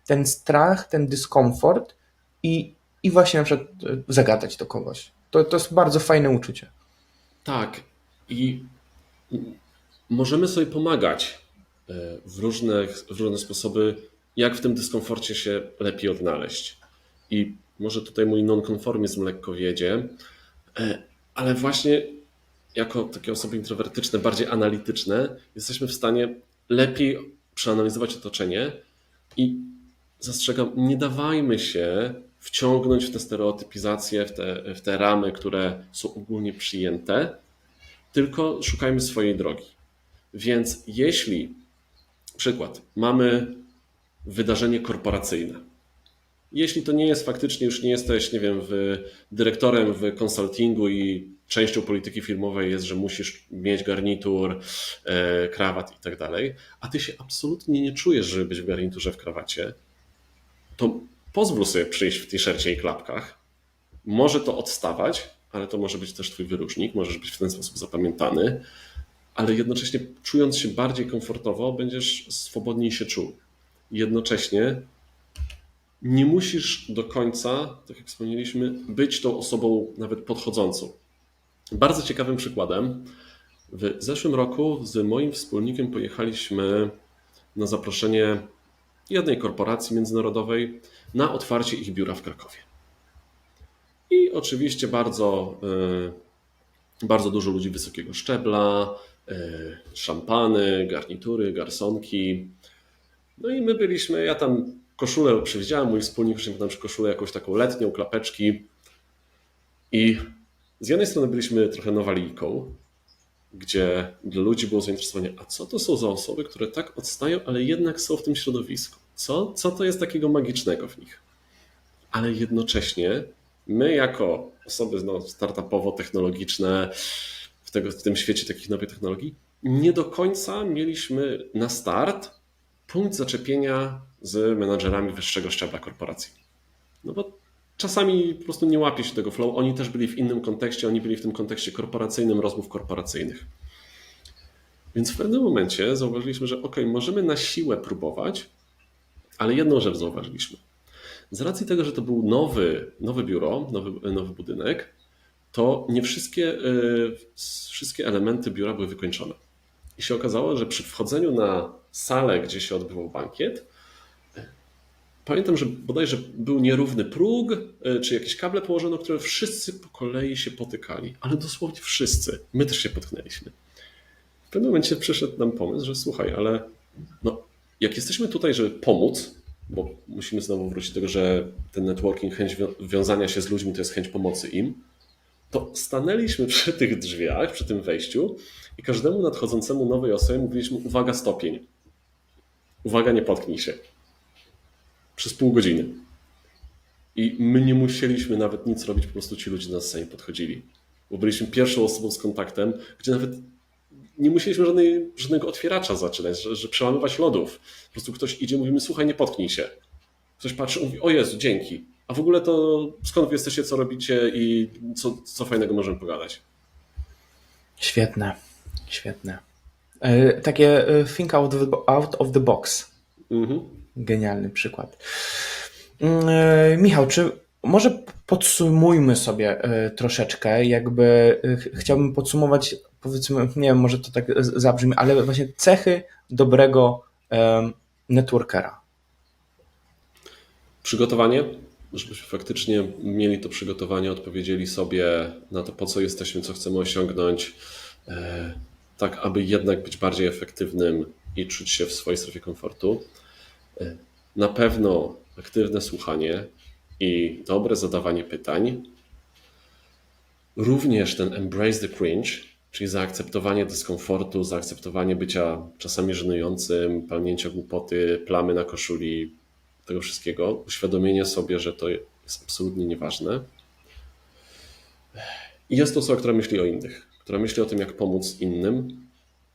ten strach, ten dyskomfort i właśnie na przykład zagadać do kogoś. To jest bardzo fajne uczucie. Tak. I możemy sobie pomagać w różne sposoby, jak w tym dyskomforcie się lepiej odnaleźć. I może tutaj mój nonkonformizm lekko wiedzie, ale właśnie jako takie osoby introwertyczne, bardziej analityczne, jesteśmy w stanie lepiej przeanalizować otoczenie i zastrzegam, nie dawajmy się wciągnąć w tę stereotypizację, w te ramy, które są ogólnie przyjęte, tylko szukajmy swojej drogi. Więc jeśli, przykład, mamy wydarzenie korporacyjne, jeśli to nie jest faktycznie, już nie jesteś, nie wiem, dyrektorem w konsultingu i częścią polityki firmowej jest, że musisz mieć garnitur, krawat i tak dalej, a ty się absolutnie nie czujesz, żeby być w garniturze, w krawacie, to pozwól sobie przyjść w t-shircie i klapkach. Może to odstawać, ale to może być też twój wyróżnik, możesz być w ten sposób zapamiętany, ale jednocześnie czując się bardziej komfortowo, będziesz swobodniej się czuł. Jednocześnie nie musisz do końca, tak jak wspomnieliśmy, być tą osobą nawet podchodzącą. Bardzo ciekawym przykładem, w zeszłym roku z moim wspólnikiem pojechaliśmy na zaproszenie jednej korporacji międzynarodowej na otwarcie ich biura w Krakowie. I oczywiście bardzo dużo ludzi wysokiego szczebla, szampany, garnitury, garsonki. No i my byliśmy, ja tam koszulę przewidziałem, mój wspólnik przyniósł nam koszulę jakąś taką letnią, klapeczki. I z jednej strony byliśmy trochę nowalijką, gdzie dla ludzi było zainteresowanie, a co to są za osoby, które tak odstają, ale jednak są w tym środowisku? Co to jest takiego magicznego w nich? Ale jednocześnie my jako osoby startupowo-technologiczne w tym świecie takich nowych technologii, nie do końca mieliśmy na start punkt zaczepienia z menadżerami wyższego szczebla korporacji. No bo czasami po prostu nie łapie się tego flow. Oni też byli w innym kontekście, oni byli w tym kontekście korporacyjnym, rozmów korporacyjnych. Więc w pewnym momencie zauważyliśmy, że możemy na siłę próbować, ale jedną rzecz zauważyliśmy. Z racji tego, że to był nowe biuro, nowy budynek, to nie wszystkie elementy biura były wykończone. I się okazało, że przy wchodzeniu na salę, gdzie się odbywał bankiet, pamiętam, że bodajże był nierówny próg, czy jakieś kable położono, które wszyscy po kolei się potykali, ale dosłownie wszyscy. My też się potknęliśmy. W pewnym momencie przyszedł nam pomysł, że słuchaj, ale jak jesteśmy tutaj, żeby pomóc, bo musimy znowu wrócić do tego, że ten networking, chęć wiązania się z ludźmi to jest chęć pomocy im, to stanęliśmy przy tych drzwiach, przy tym wejściu i każdemu nadchodzącemu nowej osobie mówiliśmy uwaga, stopień. Uwaga, nie potknij się. Przez pół godziny. I my nie musieliśmy nawet nic robić, po prostu ci ludzie do nas sami podchodzili. Bo byliśmy pierwszą osobą z kontaktem, gdzie nawet nie musieliśmy żadnego otwieracza zaczynać, że przełamywać lodów. Po prostu ktoś idzie, mówimy, słuchaj, nie potknij się. Ktoś patrzy, mówi, o Jezu, dzięki. A w ogóle to skąd wy jesteście, co robicie i co fajnego możemy pogadać? Świetne. Takie think out of the box. Mhm. Genialny przykład. Michał, czy może podsumujmy sobie troszeczkę, chciałbym podsumować, powiedzmy, nie wiem, może to tak zabrzmi, ale właśnie cechy dobrego networkera. Przygotowanie, żebyśmy faktycznie mieli to przygotowanie, odpowiedzieli sobie na to, po co jesteśmy, co chcemy osiągnąć, tak aby jednak być bardziej efektywnym i czuć się w swojej strefie komfortu. Na pewno aktywne słuchanie i dobre zadawanie pytań. Również ten embrace the cringe, czyli zaakceptowanie dyskomfortu, zaakceptowanie bycia czasami żenującym, palnięcia głupoty, plamy na koszuli, tego wszystkiego. Uświadomienie sobie, że to jest absolutnie nieważne. I jest to osoba, która myśli o innych, która myśli o tym, jak pomóc innym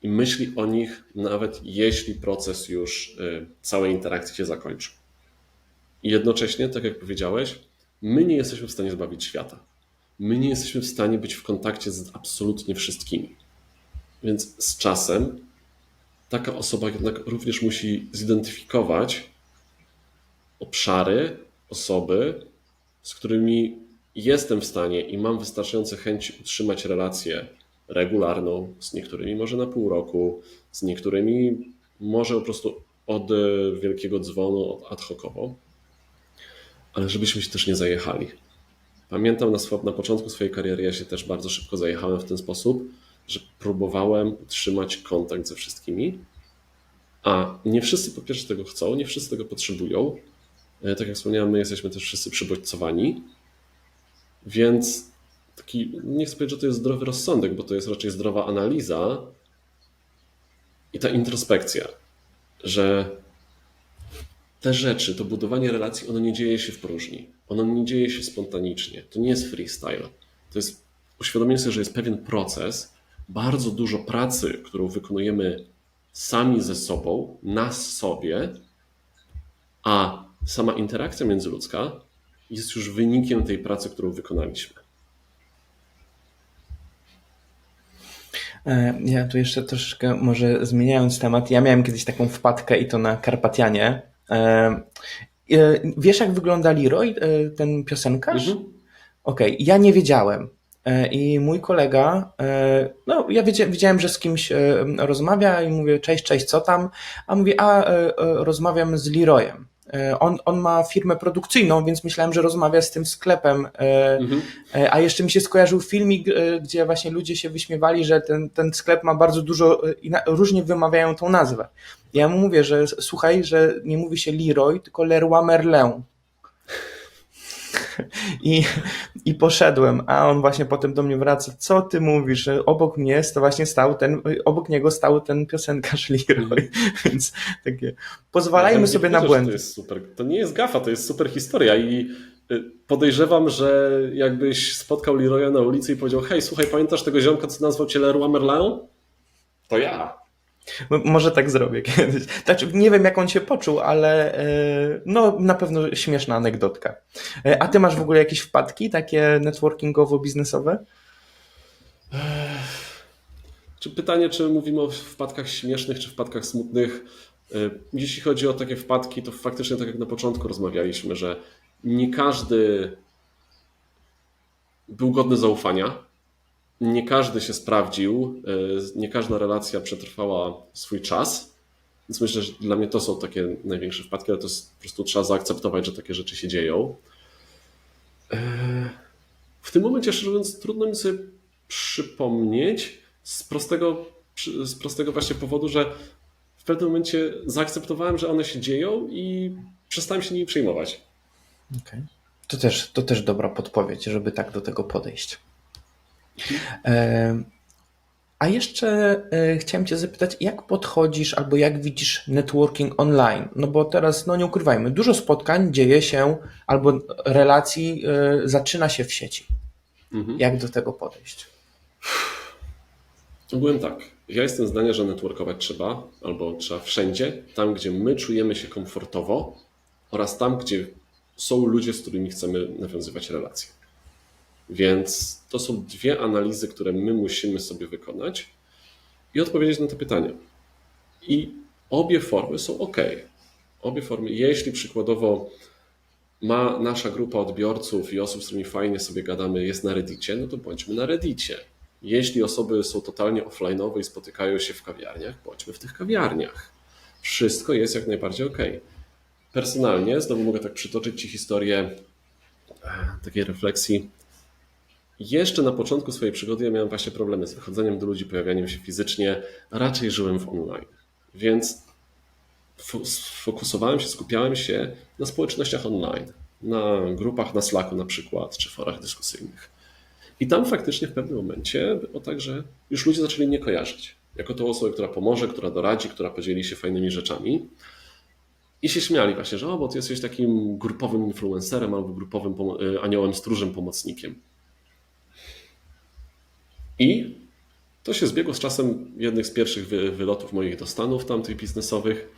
i myśli o nich nawet jeśli proces już całej interakcji się zakończy. I jednocześnie, tak jak powiedziałeś, my nie jesteśmy w stanie zbawić świata. My nie jesteśmy w stanie być w kontakcie z absolutnie wszystkimi. Więc z czasem taka osoba jednak również musi zidentyfikować obszary, osoby, z którymi jestem w stanie i mam wystarczające chęci utrzymać relację regularną, z niektórymi może na pół roku, z niektórymi może po prostu od wielkiego dzwonu, ad hocowo, ale żebyśmy się też nie zajechali. Pamiętam na początku swojej kariery, ja się też bardzo szybko zajechałem w ten sposób, że próbowałem utrzymać kontakt ze wszystkimi, a nie wszyscy po pierwsze tego chcą, nie wszyscy tego potrzebują. Tak jak wspomniałem, my jesteśmy też wszyscy przybodźcowani, więc nie chcę powiedzieć, że to jest zdrowy rozsądek, bo to jest raczej zdrowa analiza i ta introspekcja, że te rzeczy, to budowanie relacji, ono nie dzieje się w próżni, ono nie dzieje się spontanicznie, to nie jest freestyle, to jest uświadomienie sobie, że jest pewien proces, bardzo dużo pracy, którą wykonujemy sami ze sobą, na sobie, a sama interakcja międzyludzka jest już wynikiem tej pracy, którą wykonaliśmy. Ja tu jeszcze troszeczkę może zmieniając temat, ja miałem kiedyś taką wpadkę i to na Karpatianie. Wiesz, jak wygląda Leroy, ten piosenkarz? Mhm. Okej, ja nie wiedziałem. I mój kolega, no ja widziałem, że z kimś rozmawia i mówię, cześć, cześć, co tam? A mówi, rozmawiam z Leroyem. On ma firmę produkcyjną, więc myślałem, że rozmawia z tym sklepem. Mhm. A jeszcze mi się skojarzył filmik, gdzie właśnie ludzie się wyśmiewali, że ten sklep ma bardzo dużo, różnie wymawiają tą nazwę. Ja mu mówię, że słuchaj, że nie mówi się Leroy, tylko Leroy Merlin. I, I poszedłem, a on właśnie potem do mnie wraca, co ty mówisz, że obok mnie to właśnie obok niego stał ten piosenkarz Leroy, więc takie, pozwalajmy nie sobie na powiedział, że to błędy. jest super. To nie jest gafa, to jest super historia i podejrzewam, że jakbyś spotkał Leroya na ulicy i powiedział, hej, słuchaj, pamiętasz tego ziomka, co nazwał cię Leroy Merlin? To ja. Może tak zrobię kiedyś. Znaczy, nie wiem, jak on się poczuł, ale no na pewno śmieszna anegdotka. A ty masz w ogóle jakieś wpadki takie networkingowo-biznesowe? Czy pytanie, czy mówimy o wpadkach śmiesznych, czy wpadkach smutnych? Jeśli chodzi o takie wpadki, to faktycznie tak jak na początku rozmawialiśmy, że nie każdy był godny zaufania, nie każdy się sprawdził, nie każda relacja przetrwała swój czas, więc myślę, że dla mnie to są takie największe wpadki, ale to jest, po prostu trzeba zaakceptować, że takie rzeczy się dzieją. W tym momencie, szczerze mówiąc, trudno mi sobie przypomnieć z prostego właśnie powodu, że w pewnym momencie zaakceptowałem, że one się dzieją i przestałem się nimi przejmować. Okay. To też dobra podpowiedź, żeby tak do tego podejść. A jeszcze chciałem Cię zapytać, jak podchodzisz albo jak widzisz networking online? No bo teraz, no nie ukrywajmy, dużo spotkań dzieje się albo relacji zaczyna się w sieci. Jak do tego podejść? Byłem tak. Ja jestem zdania, że networkować trzeba, albo trzeba wszędzie, tam gdzie my czujemy się komfortowo oraz tam, gdzie są ludzie, z którymi chcemy nawiązywać relacje. Więc to są dwie analizy, które my musimy sobie wykonać i odpowiedzieć na te pytania. I obie formy są ok. Obie formy, jeśli przykładowo ma nasza grupa odbiorców i osób, z którymi fajnie sobie gadamy, jest na Reddicie, no to bądźmy na Reddicie. Jeśli osoby są totalnie offline'owe i spotykają się w kawiarniach, bądźmy w tych kawiarniach. Wszystko jest jak najbardziej ok. Personalnie, znowu mogę tak przytoczyć Ci historię takiej refleksji. Jeszcze na początku swojej przygody ja miałem właśnie problemy z wychodzeniem do ludzi, pojawianiem się fizycznie. Raczej żyłem w online. Więc fokusowałem się, skupiałem się na społecznościach online, na grupach na Slacku na przykład, czy forach dyskusyjnych. I tam faktycznie w pewnym momencie było tak, że już ludzie zaczęli mnie kojarzyć jako tą osobę, która pomoże, która doradzi, która podzieli się fajnymi rzeczami. I się śmiali właśnie, że bo ty jesteś takim grupowym influencerem albo grupowym aniołem stróżem pomocnikiem. I to się zbiegło z czasem jednych z pierwszych wylotów moich do Stanów tamtych biznesowych,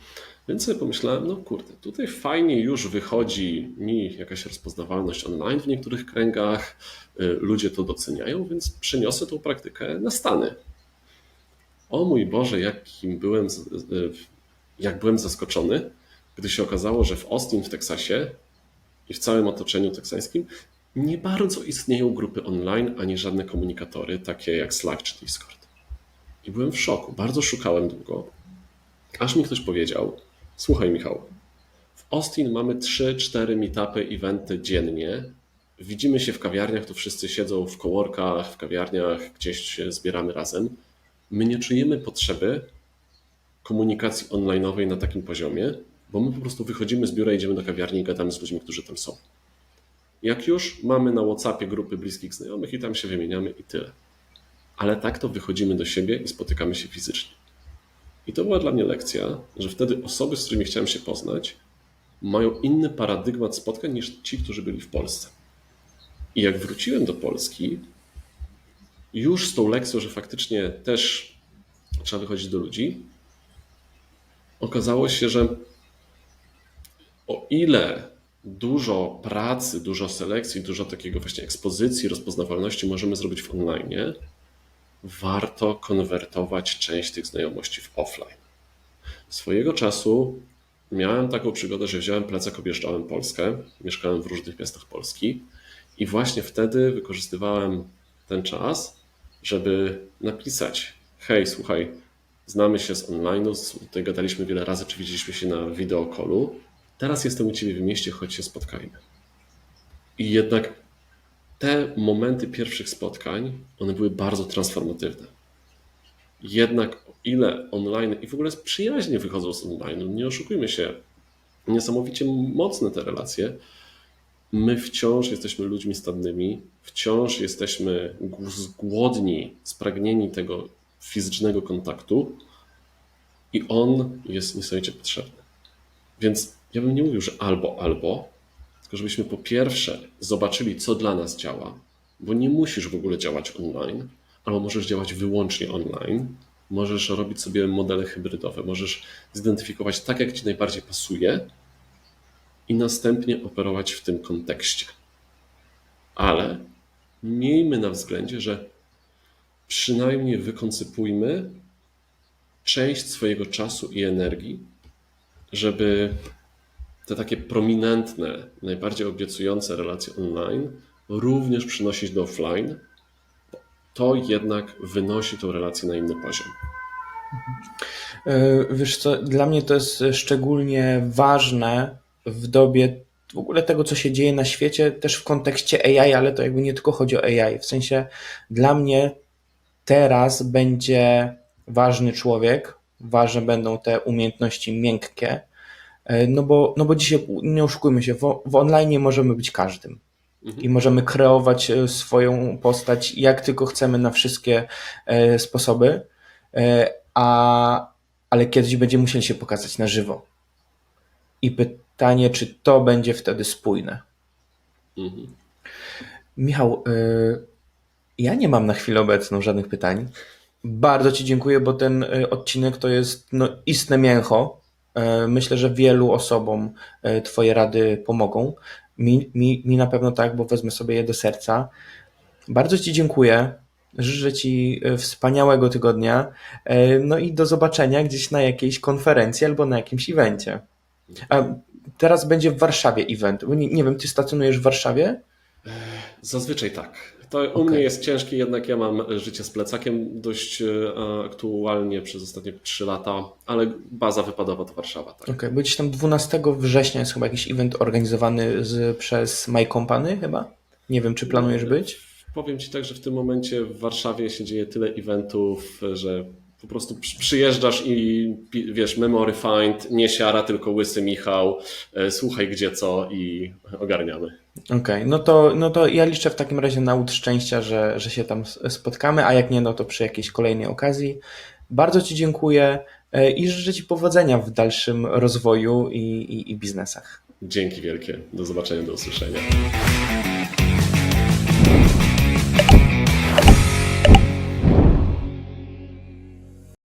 więc sobie pomyślałem, no kurde, tutaj fajnie już wychodzi mi jakaś rozpoznawalność online w niektórych kręgach, ludzie to doceniają, więc przeniosę tą praktykę na Stany. O mój Boże, jak byłem zaskoczony, gdy się okazało, że w Austin w Teksasie i w całym otoczeniu teksańskim nie bardzo istnieją grupy online, ani żadne komunikatory takie jak Slack czy Discord. I byłem w szoku, bardzo szukałem długo, aż mi ktoś powiedział, słuchaj Michał, w Austin mamy 3-4 meetupy, eventy dziennie, widzimy się w kawiarniach, to wszyscy siedzą w coworkach, w kawiarniach, gdzieś się zbieramy razem. My nie czujemy potrzeby komunikacji online'owej na takim poziomie, bo my po prostu wychodzimy z biura, idziemy do kawiarni i gadamy z ludźmi, którzy tam są. Jak już mamy na WhatsAppie grupy bliskich znajomych i tam się wymieniamy i tyle. Ale tak to wychodzimy do siebie i spotykamy się fizycznie. I to była dla mnie lekcja, że wtedy osoby, z którymi chciałem się poznać, mają inny paradygmat spotkań niż ci, którzy byli w Polsce. I jak wróciłem do Polski, już z tą lekcją, że faktycznie też trzeba wychodzić do ludzi, okazało się, że o ile dużo pracy, dużo selekcji, dużo takiego właśnie ekspozycji, rozpoznawalności możemy zrobić w online, warto konwertować część tych znajomości w offline. Swojego czasu miałem taką przygodę, że wziąłem plecak, objeżdżałem Polskę, mieszkałem w różnych miastach Polski i właśnie wtedy wykorzystywałem ten czas, żeby napisać: hej, słuchaj, znamy się z online'u, tutaj gadaliśmy wiele razy, czy widzieliśmy się na wideokallu, teraz jestem u Ciebie w mieście, chodź się spotkajmy. I jednak te momenty pierwszych spotkań, one były bardzo transformatywne. Jednak o ile online i w ogóle przyjaźnie wychodzą z online'u, nie oszukujmy się, niesamowicie mocne te relacje, my wciąż jesteśmy ludźmi stadnymi, wciąż jesteśmy głodni, spragnieni tego fizycznego kontaktu i on jest niesamowicie potrzebny. Więc ja bym nie mówił, że albo, tylko żebyśmy po pierwsze zobaczyli, co dla nas działa, bo nie musisz w ogóle działać online, albo możesz działać wyłącznie online, możesz robić sobie modele hybrydowe, możesz zidentyfikować tak, jak Ci najbardziej pasuje i następnie operować w tym kontekście. Ale miejmy na względzie, że przynajmniej wykoncypujmy część swojego czasu i energii, żeby te takie prominentne, najbardziej obiecujące relacje online również przynosić do offline. To jednak wynosi tą relację na inny poziom. Wiesz co, dla mnie to jest szczególnie ważne w dobie w ogóle tego, co się dzieje na świecie, też w kontekście AI, ale to jakby nie tylko chodzi o AI. W sensie dla mnie teraz będzie ważny człowiek, ważne będą te umiejętności miękkie, no bo dzisiaj, nie oszukujmy się, w online możemy być każdym. I możemy kreować swoją postać jak tylko chcemy na wszystkie sposoby, ale kiedyś będziemy musieli się pokazać na żywo. I pytanie, czy to będzie wtedy spójne. Michał, ja nie mam na chwilę obecną żadnych pytań. Bardzo Ci dziękuję, bo ten odcinek to jest istne mięcho. Myślę, że wielu osobom Twoje rady pomogą. Mi na pewno tak, bo wezmę sobie je do serca. Bardzo Ci dziękuję. Życzę Ci wspaniałego tygodnia. No i do zobaczenia gdzieś na jakiejś konferencji albo na jakimś evencie. A teraz będzie w Warszawie event. Nie wiem, Ty stacjonujesz w Warszawie? Zazwyczaj tak. To u mnie jest ciężkie, jednak ja mam życie z plecakiem dość aktualnie przez ostatnie 3 lata, ale baza wypadowa to Warszawa. Tak. Okej, bo gdzieś tam 12 września jest chyba jakiś event organizowany przez My Company chyba? Nie wiem, czy planujesz być? Powiem Ci tak, że w tym momencie w Warszawie się dzieje tyle eventów, że po prostu przyjeżdżasz i wiesz, memory find, nie siara, tylko łysy Michał, słuchaj gdzie co i ogarniamy. Okej, no to ja liczę w takim razie na łód szczęścia, że się tam spotkamy, a jak nie, no to przy jakiejś kolejnej okazji. Bardzo Ci dziękuję i życzę Ci powodzenia w dalszym rozwoju i biznesach. Dzięki wielkie. Do zobaczenia, do usłyszenia.